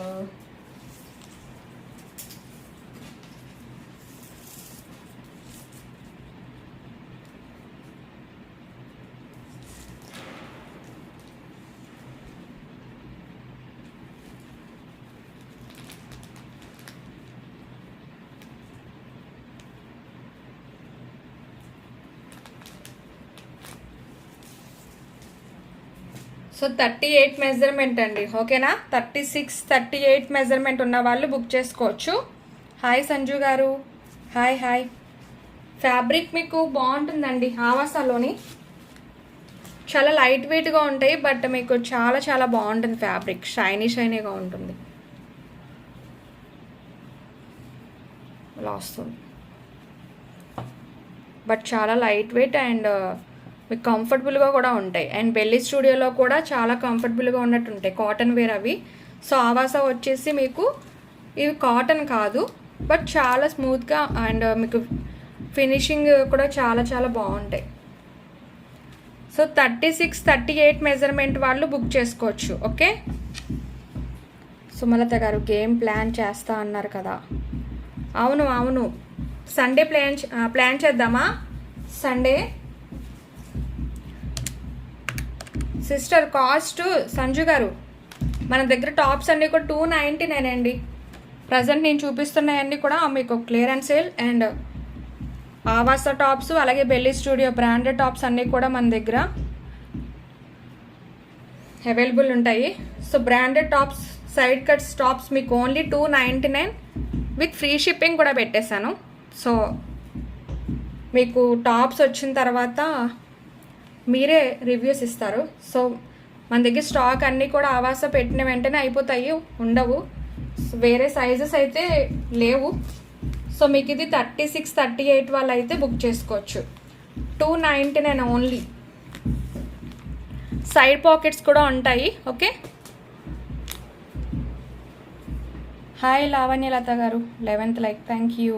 సో 38 మెజర్మెంట్ అండి. ఓకేనా? 36, 38 మెజర్మెంట్ ఉన్న వాళ్ళు బుక్ చేసుకోవచ్చు. హాయ్ సంజు గారు, హాయ్. ఫ్యాబ్రిక్ మీకు బాగుంటుందండి ఆవాసాలోని. చాలా లైట్ వెయిట్గా ఉంటాయి, బట్ మీకు చాలా చాలా బాగుంటుంది ఫ్యాబ్రిక్. షైనీగా ఉంటుంది. ఇలా వస్తుంది. బట్ చాలా లైట్ వెయిట్ అండ్ మీకు కంఫర్టబుల్గా కూడా ఉంటాయి. అండ్ బెల్లీ స్టూడియోలో కూడా చాలా కంఫర్టబుల్గా ఉన్నట్టు ఉంటాయి. కాటన్ వేర్ అవి. సో ఆవాసా వచ్చేసి మీకు ఇవి కాటన్ కాదు, బట్ చాలా స్మూత్గా అండ్ మీకు ఫినిషింగ్ కూడా చాలా చాలా బాగుంటాయి. సో 36, 38 మెజర్మెంట్ వాళ్ళు బుక్ చేసుకోవచ్చు. ఓకే? సుమలత గారు గేమ్ ప్లాన్ చేస్తా అన్నారు కదా. అవును, సండే ప్లాన్ చేద్దామా? సండే సిస్టర్ కాస్ట్ సంజు గారు మన దగ్గర టాప్స్ అన్నీ కూడా 299 అండి. ప్రజెంట్ నేను చూపిస్తున్నాయన్నీ కూడా మీకు clearance sale. And Awas tops అలాగే బెల్లీ స్టూడియో బ్రాండెడ్ టాప్స్ అన్నీ కూడా మన దగ్గర అవైలబుల్ ఉంటాయి. So branded tops, side cuts tops మీకు ఓన్లీ 299 విత్ ఫ్రీ షిప్పింగ్ కూడా పెట్టేశాను. సో మీకు టాప్స్ వచ్చిన తర్వాత మీరే రివ్యూస్ ఇస్తారు. సో మన దగ్గర స్టాక్ అన్నీ కూడా ఆవాస పెట్టిన వెంటనే అయిపోతాయి, ఉండవు. వేరే సైజెస్ అయితే లేవు. సో మీకు ఇది 36, 38 వాళ్ళు అయితే బుక్ చేసుకోవచ్చు. 299 ఓన్లీ. సైడ్ పాకెట్స్ కూడా ఉంటాయి. ఓకే? హాయ్ లావణ్యలత గారు, 11th like. Thank you.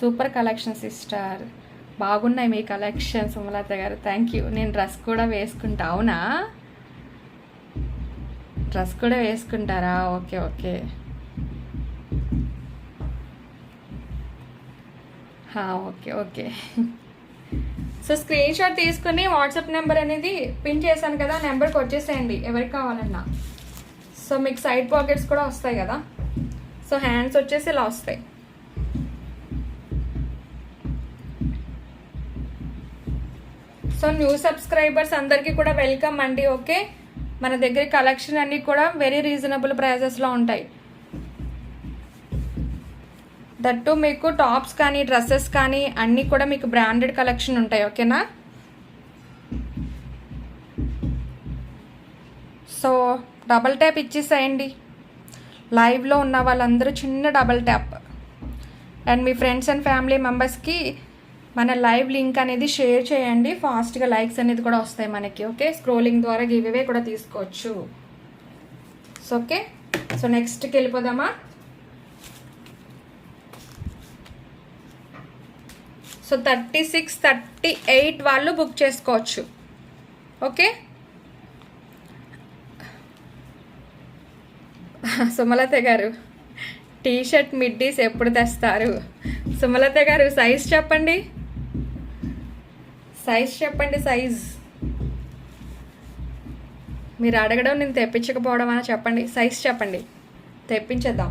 Super collection sister, బాగున్నాయి మీ కలెక్షన్. సుమలత గారు థ్యాంక్ యూ. నేను డ్రెస్ కూడా వేసుకుంటా. అవునా? డ్రెస్ కూడా వేసుకుంటారా? Okay. Okay. So screen shot తీసుకుని వాట్సాప్ నెంబర్ అనేది పిన్ చేశాను కదా, నెంబర్కి వచ్చేసేయండి ఎవరికి కావాలన్నా. సో మీకు సైడ్ పాకెట్స్ కూడా వస్తాయి కదా. సో హ్యాండ్స్ వచ్చేసి ఇలా వస్తాయి. సో న్యూ సబ్స్క్రైబర్స్ అందరికీ కూడా వెల్కమ్ అండి. ఓకే? మన దగ్గర కలెక్షన్ అన్నీ కూడా వెరీ రీజనబుల్ ప్రైజెస్లో ఉంటాయి. దట్టు మీకు టాప్స్ కానీ డ్రెస్సెస్ కానీ అన్నీ కూడా మీకు బ్రాండెడ్ కలెక్షన్ ఉంటాయి. ఓకేనా? సో డబల్ ట్యాప్ ఇచ్చేసేయండి. లైవ్లో ఉన్న వాళ్ళందరూ చిన్న double tap. And me friends and family మెంబర్స్కి మన లైవ్ లింక్ అనేది షేర్ చేయండి. ఫాస్ట్గా లైక్స్ అనేది కూడా వస్తాయి మనకి. ఓకే? స్క్రోలింగ్ ద్వారా గివ్ అవే కూడా తీసుకోవచ్చు. సో ఓకే, సో నెక్స్ట్కి వెళ్ళిపోదామా? సో 36, 38 వాళ్ళు బుక్ చేసుకోవచ్చు. ఓకే? సుమలత గారు టీషర్ట్ మిడ్డీస్ ఎప్పుడు తెస్తారు? సుమలత గారు సైజ్ చెప్పండి. సైజ్ మీరు అడగడం నేను తెప్పించకపోవడం అని చెప్పండి. సైజ్ చెప్పండి, తెప్పించేద్దాం.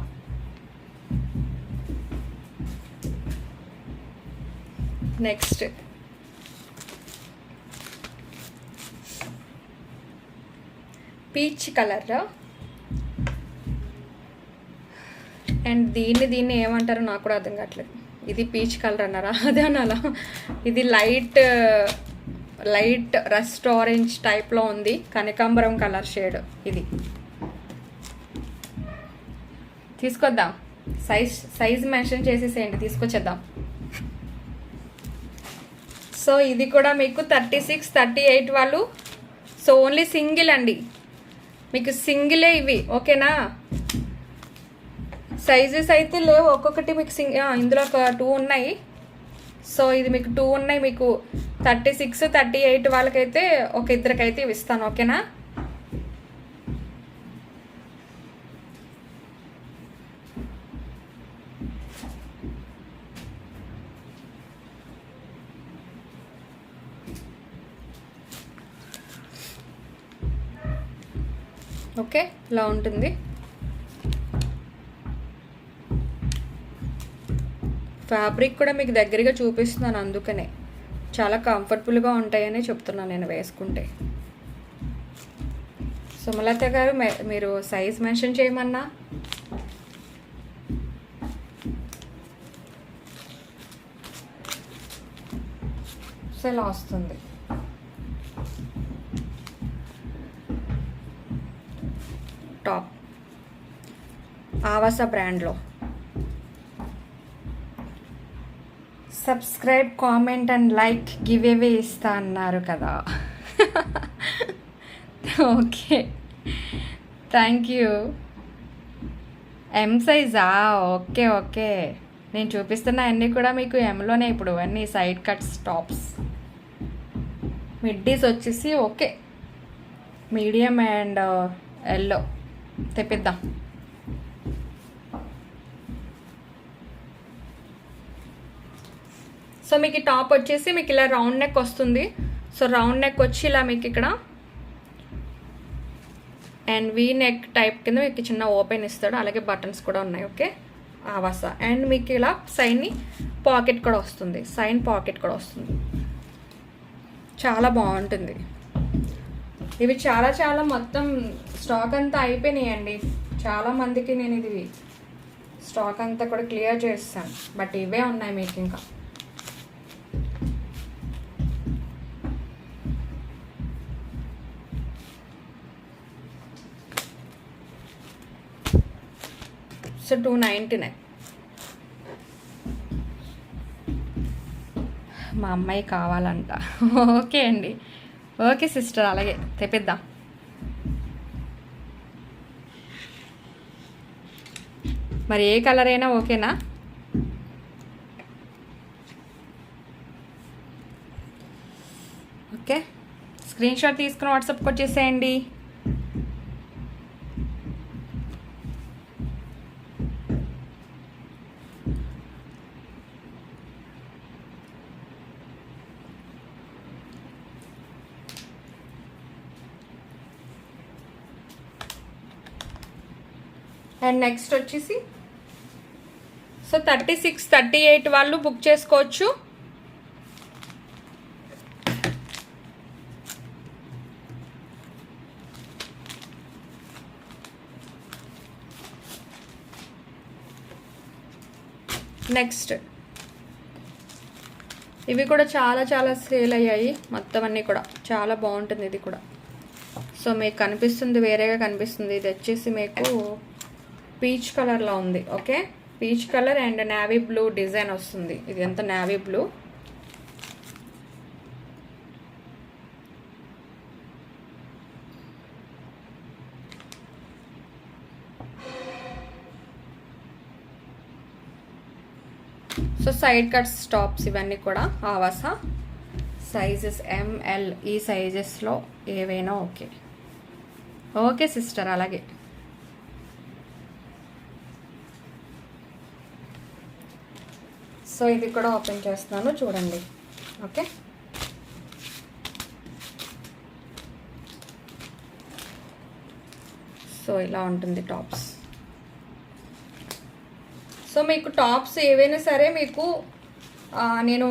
నెక్స్ట్ పీచ్ కలర్ అండ్ దీన్ని ఏమంటారో నాకు కూడా అర్థం కావట్లేదు. ఇది పీచ్ కలర్ అన్నారా, అదే అనాలా. ఇది లైట్ రస్ట్ ఆరెంజ్ టైప్లో ఉంది, కనకాంబరం కలర్ షేడ్. ఇది తీసుకొద్దాం, సైజ్ మెన్షన్ చేసేసేయండి, తీసుకొచ్చేద్దాం. సో ఇది కూడా మీకు 36, 38 వాళ్ళు. సో ఓన్లీ సింగిల్ అండి, మీకు సింగిలే ఇవి, ఓకేనా. సైజెస్ అయితే లేవు, ఒక్కొక్కటి మీకు ఇందులో ఒక 2 ఉన్నాయి. సో ఇది మీకు 2 ఉన్నాయి. మీకు 36, 38 వాళ్ళకైతే ఒక ఇద్దరికైతే ఇవి ఇస్తాను, ఓకేనా. ఓకే, ఇలా ఉంటుంది. ఫ్యాబ్రిక్ కూడా మీకు దగ్గరగా చూపిస్తున్నాను, అందుకనే చాలా కంఫర్టబుల్గా ఉంటాయని చెప్తున్నాను నేను వేసుకుంటే. సుమలత గారు మీరు సైజ్ మెన్షన్ చేయమన్నా. సో ఇలా వస్తుంది. టాప్ ఆవాస బ్రాండ్లో. Subscribe, comment and like, give away ఇస్తా అన్నారు కదా. Okay, thank you. ఎం సైజా? ఓకే ఓకే, నేను చూపిస్తున్న అన్నీ కూడా మీకు ఎంలోనే ఇప్పుడు, అన్నీ సైడ్ కట్స్ టాప్స్. మిడ్డీస్ వచ్చేసి ఓకే, మీడియం అండ్ ఎల్లో తెప్పిద్దాం. సో మీకు ఈ టాప్ వచ్చేసి మీకు ఇలా రౌండ్ నెక్ వస్తుంది. సో రౌండ్ నెక్ వచ్చి ఇలా మీకు ఇక్కడ అండ్ వీ నెక్ టైప్ కింద మీకు చిన్న ఓపెన్ ఇస్తాడు, అలాగే బటన్స్ కూడా ఉన్నాయి. Okay, Awas. అండ్ మీకు ఇలా సైడ్ని పాకెట్ కూడా వస్తుంది, సైడ్ పాకెట్ కూడా వస్తుంది. చాలా బాగుంటుంది. ఇవి చాలా మొత్తం స్టాక్ అంతా అయిపోయినాయండి. చాలామందికి నేను ఇది స్టాక్ అంతా కూడా క్లియర్ చేస్తాను, బట్ ఇవే ఉన్నాయి మీకు ఇంకా. సో 299. మా అమ్మాయి కావాలంట. ఓకే అండి, ఓకే సిస్టర్, అలాగే తెప్పిద్దాం. మరి ఏ కలర్ అయినా ఓకేనా? ఓకే, స్క్రీన్ షాట్ తీసుకుని వాట్సాప్కి వచ్చేసేయండి. అండ్ నెక్స్ట్ వచ్చేసి సో 36, 38 వాళ్ళు బుక్ చేసుకోవచ్చు. నెక్స్ట్ ఇవి కూడా చాలా సేల్ అయ్యాయి మొత్తం అన్నీ కూడా. చాలా బాగుంటుంది ఇది కూడా. సో మీకు కనిపిస్తుంది, వేరేగా కనిపిస్తుంది. ఇది వచ్చేసి మీకు పీచ్ కలర్లో ఉంది. Okay, peach colour and navy blue design వస్తుంది. ఇది ఎంత navy blue. So side cuts tops ఇవన్నీ కూడా ఆవాస. సైజెస్ ఎంఎల్, ఈ సైజెస్లో ఏవైనా ఓకే. ఓకే సిస్టర్, అలాగే. సో ఇది కూడా ఓపెన్ చేస్తున్నాను, చూడండి. ఓకే, సో ఇలా ఉంటుంది టాప్స్. సో మీకు టాప్స్ ఏవైనా సరే మీకు నేను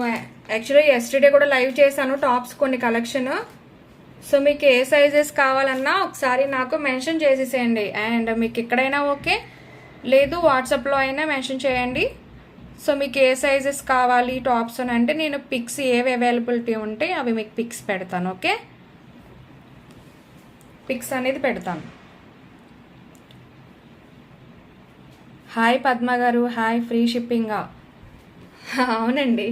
యాక్చువల్లీ ఎస్టర్డే కూడా లైవ్ చేశాను టాప్స్ కొన్ని కలెక్షన్. సో మీకు ఏ సైజెస్ కావాలన్నా ఒకసారి నాకు మెన్షన్ చేసేసేయండి. అండ్ మీకు ఎక్కడైనా ఓకే, లేదు వాట్సాప్లో అయినా మెన్షన్ చేయండి. సో మీకు ఏ సైజెస్ కావాలి టాప్స్ అని అంటే నేను పిక్స్ ఏవి అవైలబిలిటీ ఉంటే అవి మీకు పిక్స్ పెడతాను. ఓకే, పిక్స్ అనేది పెడతాను. హాయ్ పద్మ గారు, హాయ్. ఫ్రీ షిప్పింగా? అవునండి.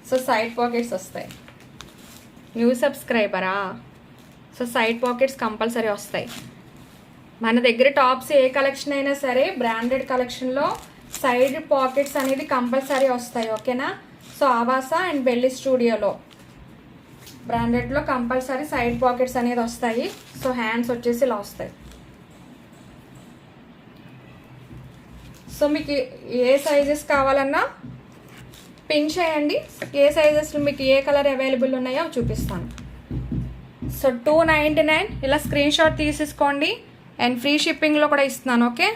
సో సైడ్ పాకెట్స్ వస్తాయి. న్యూ సబ్స్క్రైబరా? సో సైడ్ పాకెట్స్ కంపల్సరీ వస్తాయి. మన దగ్గర టాప్స్ ఏ కలెక్షన్ అయినా సరే బ్రాండెడ్ కలెక్షన్లో సైడ్ పాకెట్స్ అనేది కంపల్సరీ వస్తాయి. ఓకేనా? సో ఆవాసా అండ్ బెల్లి స్టూడియోలో బ్రాండెడ్లో కంపల్సరీ సైడ్ పాకెట్స్ అనేది వస్తాయి. సో హ్యాండ్స్ వచ్చేసి ఇలా వస్తాయి. సో మీకు ఏ సైజెస్ కావాలన్నా పిన్ చేయండి. ఏ సైజెస్లో మీకు ఏ కలర్ అవైలబుల్ ఉన్నాయో చూపిస్తాను. సో 299 ఇలా స్క్రీన్ షాట్ తీసేసుకోండి. అండ్ ఫ్రీ షిప్పింగ్లో కూడా ఇస్తున్నాను. ఓకే,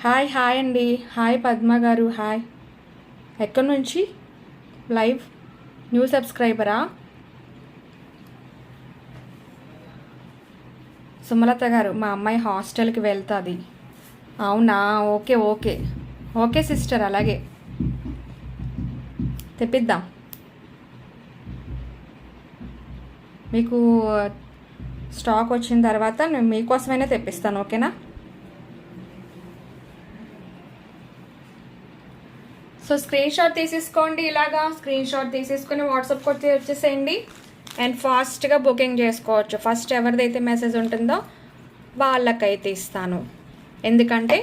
హాయ్ హాయ్ అండి. హాయ్ పద్మ గారు, హాయ్. ఎక్కడి నుంచి లైవ్? న్యూ సబ్స్క్రైబరా? సుమలత గారు, మా అమ్మాయి హాస్టల్కి వెళ్తుంది. అవునా? ఓకే ఓకే ఓకే సిస్టర్, అలాగే తెప్పిద్దాం. మీకు స్టాక్ వచ్చిన తర్వాత నేను మీకోసమైనా తెప్పిస్తాను. ఓకేనా? సో స్క్రీన్ షాట్ తీసేసుకోండి. ఇలాగా స్క్రీన్ షాట్ తీసేసుకొని వాట్సాప్కి వచ్చేసేయండి. అండ్ ఫాస్ట్గా బుకింగ్ చేసుకోవచ్చు. ఫస్ట్ ఎవరిదైతే మెసేజ్ ఉంటుందో వాళ్ళకైతే ఇస్తాను. ఎందుకంటే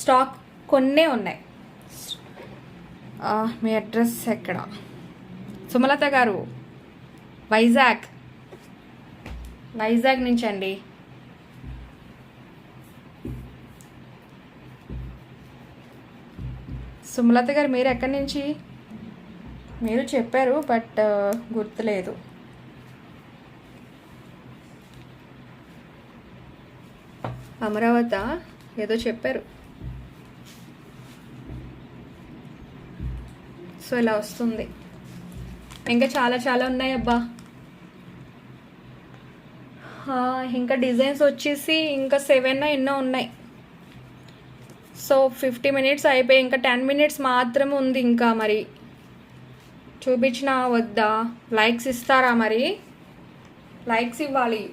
స్టాక్ కొన్నే ఉన్నాయి. మీ అడ్రస్ ఎక్కడ? సుమలత గారు, వైజాగ్ నుంచి అండి. సుమలత గారు, మీరు ఎక్కడి నుంచి? మీరు చెప్పారు బట్ గుర్తులేదు. అమరావతి ఏదో చెప్పారు. సో ఇలా వస్తుంది. ఇంకా చాలా చాలా ఉన్నాయి అబ్బా. ఇంకా డిజైన్స్ వచ్చేసి ఇంకా 7 ఎన్నో ఉన్నాయి. సో 50 మినిట్స్ అయిపోయి ఇంకా 10 మినిట్స్ మాత్రమే ఉంది. ఇంకా మరి చూపించినా వద్దా? లైక్స్ ఇస్తారా? మరి లైక్స్ ఇవ్వాలి.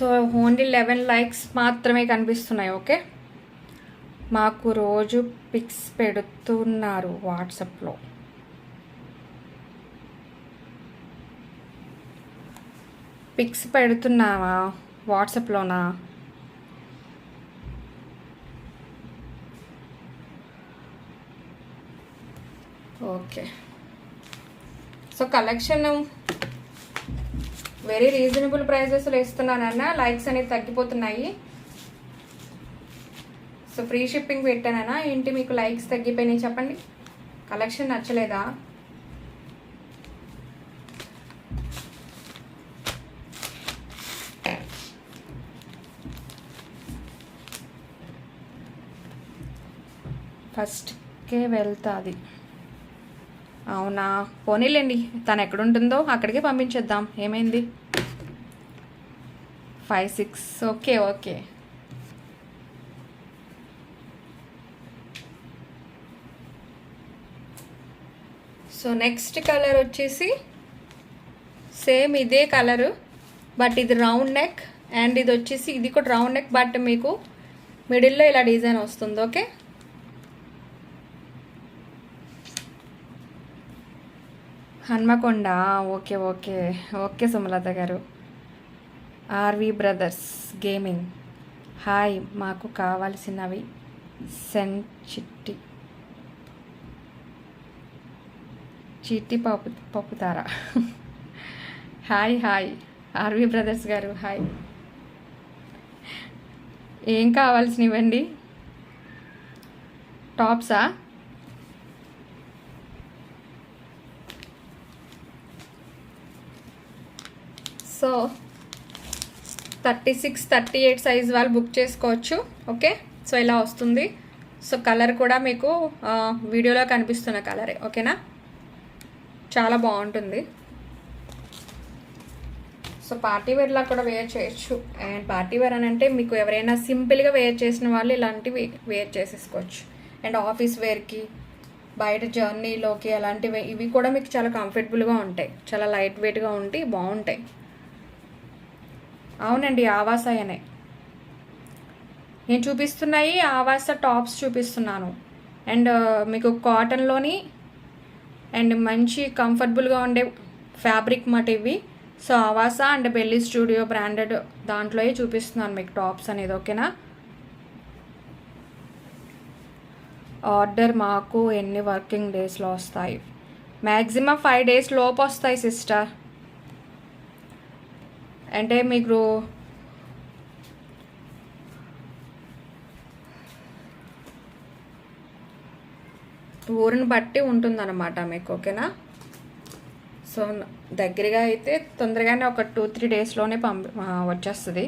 సో ఓన్లీ 11 లైక్స్ మాత్రమే కనిపిస్తున్నాయి. ఓకే, మాకు రోజు పిక్స్ పెడుతున్నారు వాట్సాప్లో. పిక్స్ పెడుతున్నావా వాట్సాప్లోనా? Okay. So collection very reasonable ప్రైజెస్లో ఇస్తున్నానన్న. లైక్స్ అనేది తగ్గిపోతున్నాయి. సో ఫ్రీ షిప్పింగ్ పెట్టానన్నా ఏంటి మీకు లైక్స్ తగ్గిపోయినాయి చెప్పండి? కలెక్షన్ నచ్చలేదా? ఫస్ట్కే వెళ్తుంది. అవునా? పోనీలేండి, తను ఎక్కడుంటుందో అక్కడికే పంపించేద్దాం. ఏమైంది? 5, 6. Okay okay. So next colour వచ్చేసి సేమ్ ఇదే కలరు, బట్ ఇది రౌండ్ నెక్. అండ్ ఇది వచ్చేసి ఇది కూడా రౌండ్ నెక్, బట్ మీకు మిడిల్లో ఇలా డిజైన్ వస్తుంది. Okay, Hanamkonda. Okay okay okay Sumalatha garu. RV brothers gaming, hi. మాకు కావాల్సినవి సెండ్ చిట్టి పప్పుతారా? Hi hi RV brothers garu, hi. ఏం కావాల్సినవండి? టాప్సా? సో 36, 38 సైజ్ వాళ్ళు బుక్ చేసుకోవచ్చు. ఓకే, సో ఇలా వస్తుంది. సో కలర్ కూడా మీకు వీడియోలో కనిపిస్తున్న కలరే. ఓకేనా, చాలా బాగుంటుంది. సో పార్టీ వేర్లా కూడా వేర్ చేయొచ్చు. అండ్ పార్టీ వేర్ అని అంటే మీకు ఎవరైనా సింపుల్గా వేర్ చేసిన వాళ్ళు ఇలాంటివి వేర్ చేసేసుకోవచ్చు. అండ్ ఆఫీస్ వేర్కి, బయట జర్నీలోకి అలాంటివి ఇవి కూడా మీకు చాలా కంఫర్టబుల్గా ఉంటాయి. చాలా లైట్ వెయిట్గా ఉండి బాగుంటాయి. అవునండి, ఆవాసాయనే నేను చూపిస్తున్నాయి. ఆవాస టాప్స్ చూపిస్తున్నాను. అండ్ మీకు కాటన్లోని అండ్ మంచి కంఫర్టబుల్గా ఉండే ఫ్యాబ్రిక్ మాట ఇవి. So Awas and belly studio branded దాంట్లో చూపిస్తున్నాను మీకు టాప్స్ అనేది. ఓకేనా, ఆర్డర్ మాకు ఎన్ని వర్కింగ్ డేస్లో వస్తాయి? మ్యాక్సిమం 5 days లోపు వస్తాయి సిస్టర్. అంటే మీకు ఊరిని బట్టి ఉంటుందన్నమాట మీకు. ఓకేనా, సో దగ్గరగా అయితే తొందరగానే ఒక 2-3 daysలోనే వచ్చేస్తుంది.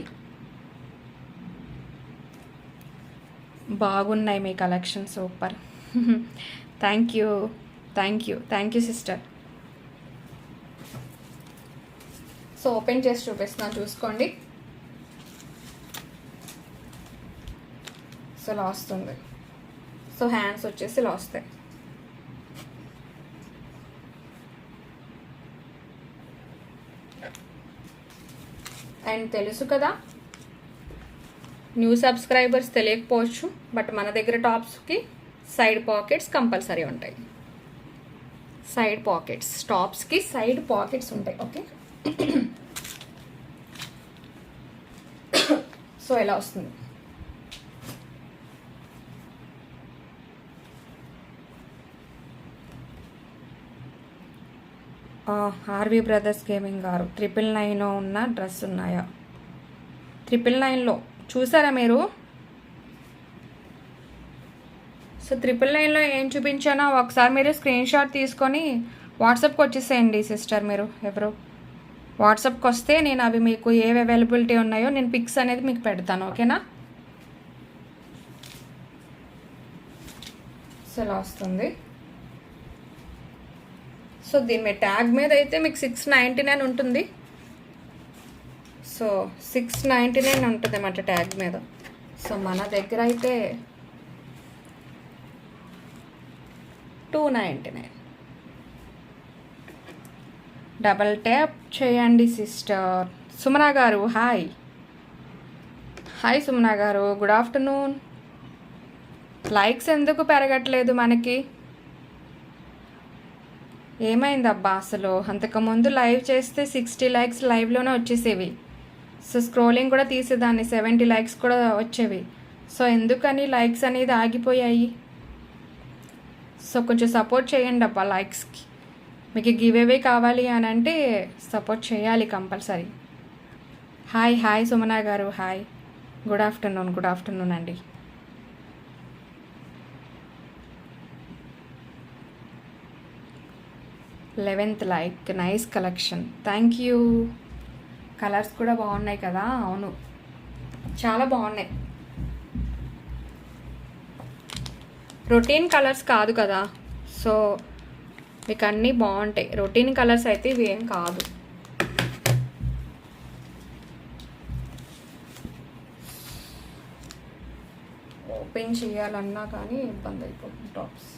బాగున్నాయి మీ కలెక్షన్, super. Thank you sister. So open చేసి చూపిస్తున్నాను, చూసుకోండి. సో ఇలా వస్తుంది. సో హ్యాండ్స్ వచ్చేసి ఇలా వస్తాయి. అండ్ తెలుసు కదా, న్యూ సబ్స్క్రైబర్స్ తెలియకపోవచ్చు, బట్ మన దగ్గర టాప్స్కి సైడ్ పాకెట్స్ కంపల్సరీ ఉంటాయి. సైడ్ పాకెట్స్, టాప్స్కి సైడ్ పాకెట్స్ ఉంటాయి. ఓకే, సో ఎలా వస్తుంది. ఆర్వి బ్రదర్స్ గేమింగ్ గారు 999 ఉన్న డ్రెస్ ఉన్నాయా? 999 చూసారా మీరు? సో 999 ఏం చూపించానో ఒకసారి మీరు స్క్రీన్ షాట్ తీసుకొని వాట్సాప్కి వచ్చేసేయండి సిస్టర్. మీరు ఎవరు వాట్సాప్కి వస్తే నేను అవి మీకు ఏవి అవైలబిలిటీ ఉన్నాయో నేను పిక్స్ అనేది మీకు పెడతాను. ఓకేనా, సో ఇలా వస్తుంది. సో దీని మీద ట్యాగ్ మీద అయితే మీకు 699 ఉంటుంది. సో 699 ఉంటుంది అన్నమాట ట్యాగ్ మీద. సో మన దగ్గర అయితే 299. డబల్ ట్యాప్ చేయండి సిస్టర్. సుమన గారు హాయ్. సుమన గారు, గుడ్ ఆఫ్టర్నూన్. లైక్స్ ఎందుకు పెరగట్లేదు మనకి? ఏమైందబ్బా అసలు? అంతకుముందు లైవ్ చేస్తే 60 likes లైవ్లోనే వచ్చేసేవి. సో స్క్రోలింగ్ కూడా తీసేదాన్ని, 70 likes కూడా వచ్చేవి. సో ఎందుకని లైక్స్ అనేది ఆగిపోయాయి? సో కొంచెం సపోర్ట్ చేయండి అబ్బా లైక్స్కి. మీకు గివ్ అవే కావాలి అని అంటే సపోర్ట్ చేయాలి కంపల్సరీ. హాయ్ సుమన గారు, హాయ్. గుడ్ ఆఫ్టర్నూన్ అండి. Eleventh like, nice collection, thank you. Colours కూడా బాగున్నాయి కదా? అవును, చాలా బాగున్నాయి. రొటీన్ కలర్స్ కాదు కదా, సో మీకు అన్నీ బాగుంటాయి. రొటీన్ కలర్స్ అయితే ఇవి ఏం కాదు. ఓపెన్ చేయాలన్నా కానీ ఇబ్బంది అయిపోతుంది టాప్స్.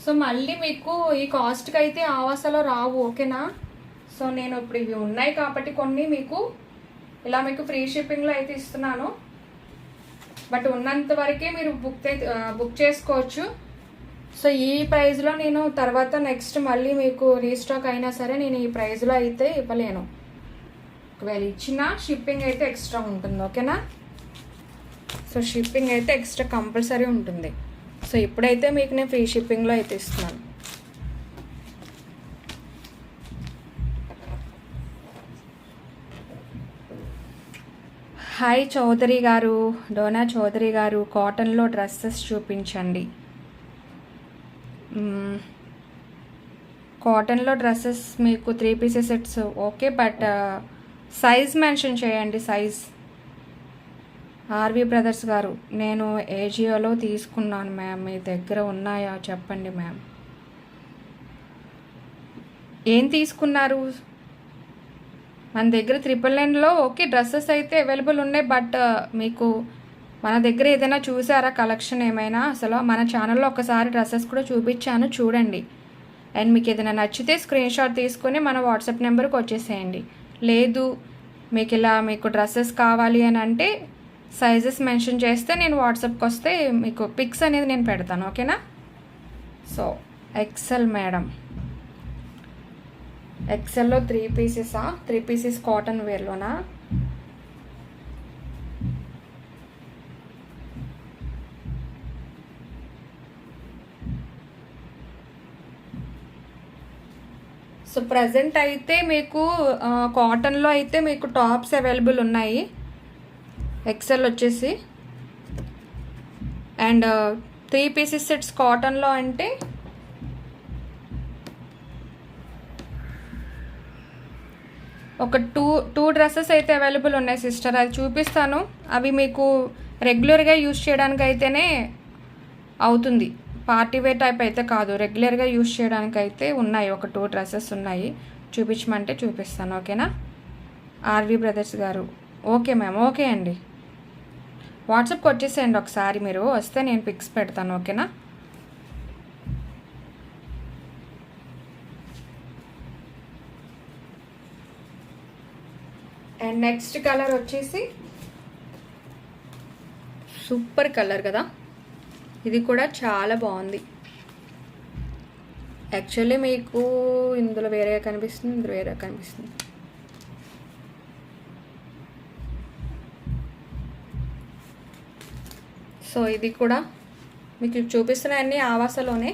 సో మళ్ళీ మీకు ఈ కాస్ట్కి అయితే ఆవాసలో రావు. ఓకేనా, సో నేను ఇప్పుడు ఇవి ఉన్నాయి కాబట్టి కొన్ని మీకు ఇలా మీకు ఫ్రీ షిప్పింగ్లో అయితే ఇస్తున్నాను. బట్ ఉన్నంత వరకే మీరు బుక్ చేసుకోవచ్చు. సో ఈ ప్రైస్లో నేను తర్వాత నెక్స్ట్ మళ్ళీ మీకు రీస్టాక్ అయినా సరే నేను ఈ ప్రైస్లో అయితే ఇవ్వలేను. ఒకవేళ ఇచ్చిన షిప్పింగ్ అయితే ఎక్స్ట్రా ఉంటుంది. ఓకేనా, సో షిప్పింగ్ అయితే ఎక్స్ట్రా కంపల్సరీ ఉంటుంది. సో ఇప్పుడైతే మీకు నేను ఫ్రీ షిప్పింగ్లో అయితే ఇస్తున్నాను. హాయ్ చౌదరి గారు, డోనా చౌదరి గారు, కాటన్లో డ్రెస్సెస్ చూపించండి. కాటన్లో డ్రెస్సెస్ మీకు 3 pieces sets okay, but size mention చేయండి. సైజ్ ఆర్వి బ్రదర్స్ గారు, నేను ఏజియోలో తీసుకున్నాను మ్యామ్, మీ దగ్గర ఉన్నాయా చెప్పండి మ్యామ్. ఏం తీసుకున్నారు? మన దగ్గర 999లో ఓకే డ్రెస్సెస్ అయితే అవైలబుల్ ఉన్నాయి, బట్ మీకు మన దగ్గర ఏదైనా చూసారా కలెక్షన్ ఏమైనా? అసలు మన ఛానల్లో ఒకసారి డ్రెస్సెస్ కూడా చూపించాను, చూడండి. అండ్ మీకు ఏదైనా నచ్చితే స్క్రీన్ షాట్ తీసుకొని మన వాట్సాప్ నెంబర్కి వచ్చేసేయండి. లేదు మీకు ఇలా మీకు డ్రెస్సెస్ కావాలి అని అంటే సైజెస్ మెన్షన్ చేస్తే నేను వాట్సాప్కి వస్తే మీకు పిక్స్ అనేది నేను పెడతాను, ఓకేనా? సో ఎక్సెల్ మేడం, ఎక్సెల్లో 3 పీసెసా? 3 పీసెస్ కాటన్ వేర్లోనా? సో ప్రజెంట్ అయితే మీకు కాటన్లో అయితే మీకు టాప్స్ అవైలబుల్ ఉన్నాయి ఎక్సెల్ వచ్చేసి. అండ్ 3 పీసెస్ సెట్స్ కాటన్లో అంటే ఒక టూ డ్రెస్సెస్ అయితే అవైలబుల్ ఉన్నాయి సిస్టర్, అది చూపిస్తాను. అవి మీకు రెగ్యులర్గా యూజ్ చేయడానికి అయితేనే అవుతుంది, పార్టీ వేర్ టైప్ అయితే కాదు. రెగ్యులర్గా యూజ్ చేయడానికి అయితే ఉన్నాయి, ఒక 2 డ్రెస్సెస్ ఉన్నాయి, చూపించమంటే చూపిస్తాను, ఓకేనా? ఆర్వి బ్రదర్స్ గారు, ఓకే మ్యామ్, ఓకే అండి. వాట్సాప్కి వచ్చేసేయండి ఒకసారి, మీరు వస్తే నేను పిక్స్ పెడతాను, ఓకేనా? అండ్ నెక్స్ట్ కలర్ వచ్చేసి సూపర్ కలర్ కదా, ఇది కూడా చాలా బాగుంది. యాక్చువల్లీ మీకు ఇందులో వేరే కనిపిస్తుంది, ఇందులో వేరే కనిపిస్తుంది. సో ఇది కూడా మీకు చూపిస్తున్న అన్ని ఆవాసలోనే.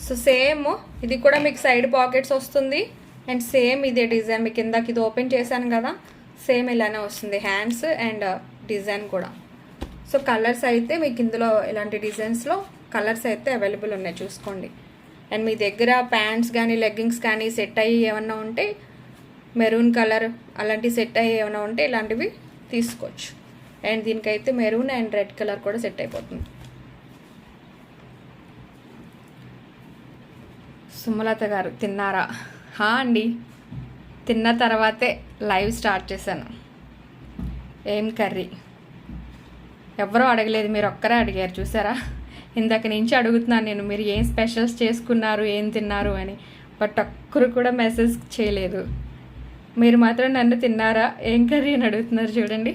సో సేమ్ ఇది కూడా మీకు సైడ్ పాకెట్స్ వస్తుంది. అండ్ సేమ్ ఇదే డిజైన్, మీకు ఇందాక ఇది ఓపెన్ చేశాను కదా, సేమ్ ఇలానే వస్తుంది హ్యాండ్స్ అండ్ డిజైన్ కూడా. సో కలర్స్ అయితే మీకు ఇందులో ఇలాంటి డిజైన్స్లో కలర్స్ అయితే అవైలబుల్ ఉన్నాయి, చూసుకోండి. అండ్ మీ దగ్గర ప్యాంట్స్ కానీ లెగ్గింగ్స్ కానీ సెట్ అయ్యి ఏమన్నా ఉంటే, మెరూన్ కలర్ అలాంటివి సెట్ అయ్యి ఏమైనా ఉంటే ఇలాంటివి తీసుకోవచ్చు. అండ్ దీనికైతే మెరూన్ అండ్ రెడ్ కలర్ కూడా సెట్ అయిపోతుంది. సుమలత గారు తిన్నారా? అండి, తిన్న తర్వాతే లైవ్ స్టార్ట్ చేశాను. ఏం కర్రీ? ఎవరో అడగలేదు, మీరు ఒక్కరే అడిగారు, చూసారా? ఇందాక నుంచి అడుగుతున్నాను నేను, మీరు ఏం స్పెషల్స్ చేసుకున్నారు, ఏం తిన్నారు అని, బట్ ఒక్కరు కూడా మెసేజ్ చేయలేదు. మీరు మాత్రం నన్ను తిన్నారా, ఏం కర్రీ అని అడుగుతున్నారు, చూడండి.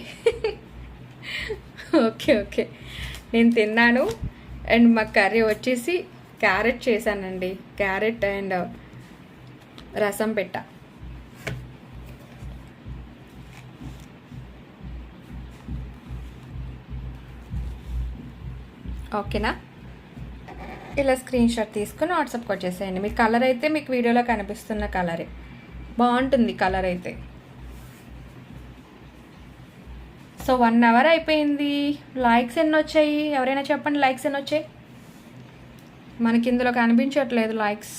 ఓకే ఓకే, నేను తిన్నాను. అండ్ మా కర్రీ వచ్చేసి క్యారెట్ చేశానండి, క్యారెట్ అండ్ రసం పెట్ట. ఓకేనా? ఇలా స్క్రీన్ షాట్ తీసుకుని వాట్సాప్కి వచ్చేసేయండి. మీ కలర్ అయితే మీకు వీడియోలో కనిపిస్తున్న కలరే బాగుంటుంది, కలర్ అయితే. సో 1 అవర్ అయిపోయింది. లైక్స్ ఎన్ని వచ్చాయి ఎవరైనా చెప్పండి, లైక్స్ ఎన్ని వచ్చాయి? మనకి ఇందులో కనిపించట్లేదు లైక్స్.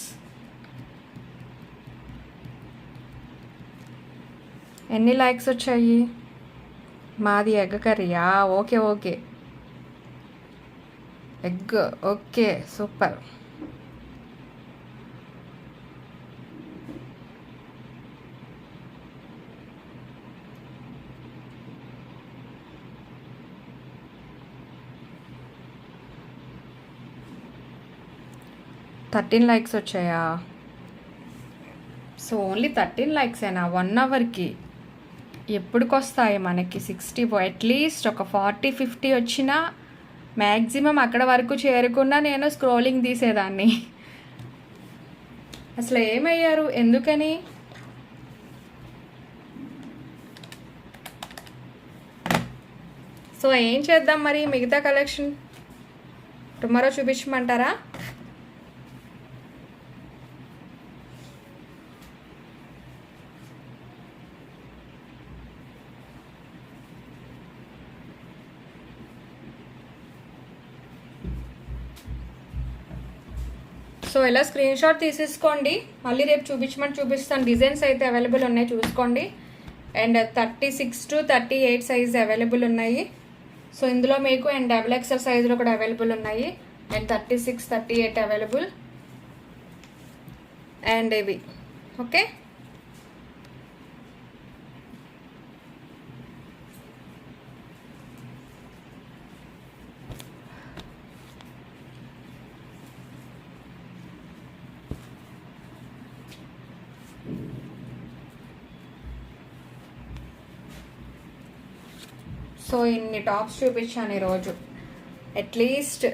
ఎన్ని లైక్స్ వచ్చాయి? మాది ఎగ్ కర్రీయా? Okay okay, egg, okay super. Thirteen likes వచ్చాయా? సో ఓన్లీ 13 లైక్సేనా 1 అవర్కి? ఎప్పటికొస్తాయి మనకి 60? అట్లీస్ట్ ఒక 40-50 వచ్చినా మ్యాక్సిమం అక్కడ వరకు చేరుకున్నా నేను స్క్రోలింగ్ తీసేదాన్ని. అసలు ఏమయ్యారు, ఎందుకని? సో ఏం చేద్దాం మరి, మిగతా కలెక్షన్ టుమారో చూపించమంటారా? సో ఇలా స్క్రీన్ షాట్ తీసేసుకోండి, మళ్ళీ రేపు చూపిస్తాను. డిజైన్స్ అయితే అవైలబుల్ ఉన్నాయి చూసుకోండి. అండ్ 36 to 38 సైజ్ అవైలబుల్ ఉన్నాయి. సో ఇందులో మీకు అండ్ XXL సైజులో కూడా అవైలబుల్ ఉన్నాయి. And 36, 38 available. అండ్ ఇవి ఓకే. సో ఇన్ని టాప్స్ చూపించాను ఈరోజు. అట్లీస్ట్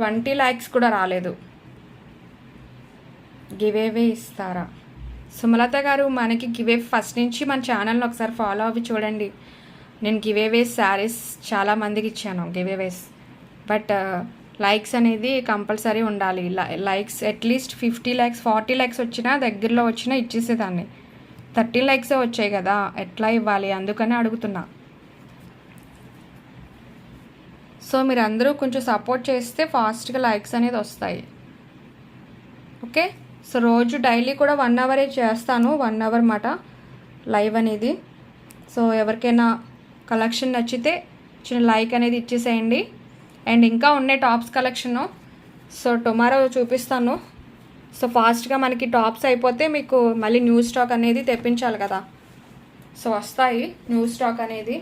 20 lakhs కూడా రాలేదు. గివేవే ఇస్తారా? సుమలత గారు, మనకి గివే ఫస్ట్ నుంచి మన ఛానల్ని ఒకసారి ఫాలో అవి చూడండి. నేను గివేవేస్ శారీస్ చాలా మందికి ఇచ్చాను గివేవేస్. బట్ లైక్స్ అనేది కంపల్సరీ ఉండాలి. లైక్స్ అట్లీస్ట్ 50 lakhs 40 lakhs వచ్చినా, దగ్గరలో వచ్చినా ఇచ్చేసేదాన్ని. 30 lakhs వచ్చాయి కదా, ఎట్లా ఇవ్వాలి? అందుకనే అడుగుతున్నా. సో మీరు అందరూ కొంచెం సపోర్ట్ చేస్తే ఫాస్ట్గా లైక్స్ అనేది వస్తాయి. ఓకే. సో రోజు డైలీ కూడా 1 hour చేస్తాను. 1 hour మాట లైవ్ అనేది. సో ఎవరికైనా కలెక్షన్ నచ్చితే చిన్న లైక్ అనేది ఇచ్చేసేయండి. అండ్ ఇంకా ఉన్నాయి టాప్స్ కలెక్షను. సో టుమారో చూపిస్తాను. సో ఫాస్ట్గా మనకి టాప్స్ అయిపోతే మీకు మళ్ళీ న్యూ స్టాక్ అనేది తెప్పించాలి కదా. సో వస్తాయి న్యూ స్టాక్ అనేది.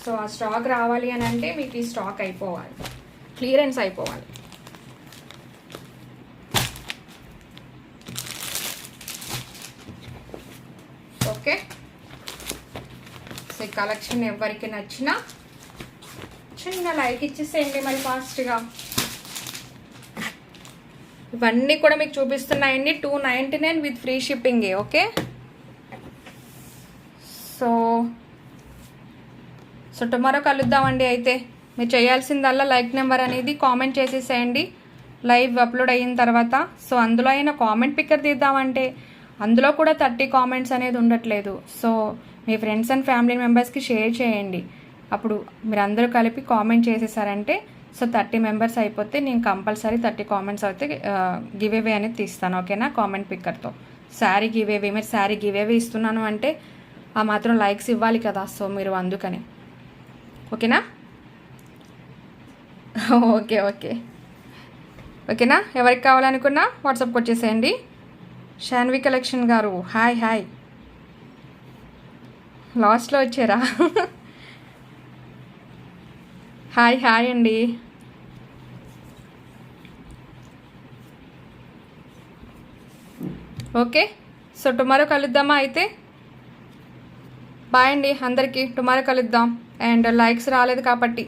సో ఆ స్టాక్ రావాలి అని అంటే మీకు ఈ స్టాక్ అయిపోవాలి, క్లియరెన్స్ అయిపోవాలి. ఓకే. సో ఈ కలెక్షన్ ఎవరికి నచ్చినా చిన్న లైక్ ఇచ్చేసేయండి మరి ఫాస్ట్గా. ఇవన్నీ కూడా మీకు చూపిస్తున్నాయండి 299 with free shipping. Okay. So tomorrow కలుద్దామండి. అయితే మీరు చేయాల్సిందల్లా లైక్ నెంబర్ అనేది కామెంట్ చేసేసేయండి లైవ్ అప్లోడ్ అయిన తర్వాత. సో అందులో అయినా కామెంట్ పిక్కర్ తీద్దామంటే అందులో కూడా 30 కామెంట్స్ అనేది ఉండట్లేదు. So me friends and family మెంబర్స్కి షేర్ చేయండి. అప్పుడు మీరు అందరూ కలిపి కామెంట్ చేసేసారంటే సో 30 members అయిపోతే నేను కంపల్సరీ 30 కామెంట్స్ అయితే గివేవే అనేది తీస్తాను. ఓకేనా? కామెంట్ పిక్కర్తో శారీ గివేవే. మీరు శారీ గివేవే ఇస్తున్నాను అంటే ఆ మాత్రం లైక్స్ ఇవ్వాలి కదా. సో మీరు అందుకని ఓకేనా? ఓకే ఓకే ఓకేనా? ఎవరికి కావాలనుకున్నా వాట్సాప్కి వచ్చేసేయండి. షాన్వి కలెక్షన్ గారు హాయ్ హాయ్. లాస్ట్లో వచ్చారా? హాయ్ హాయ్ అండి. ఓకే. సో టుమారో కలుద్దామా అయితే? బాయ్ అండి అందరికీ. టుమారో కలుద్దాం. అండ్ లైక్స్ రాలేదు కాబట్టి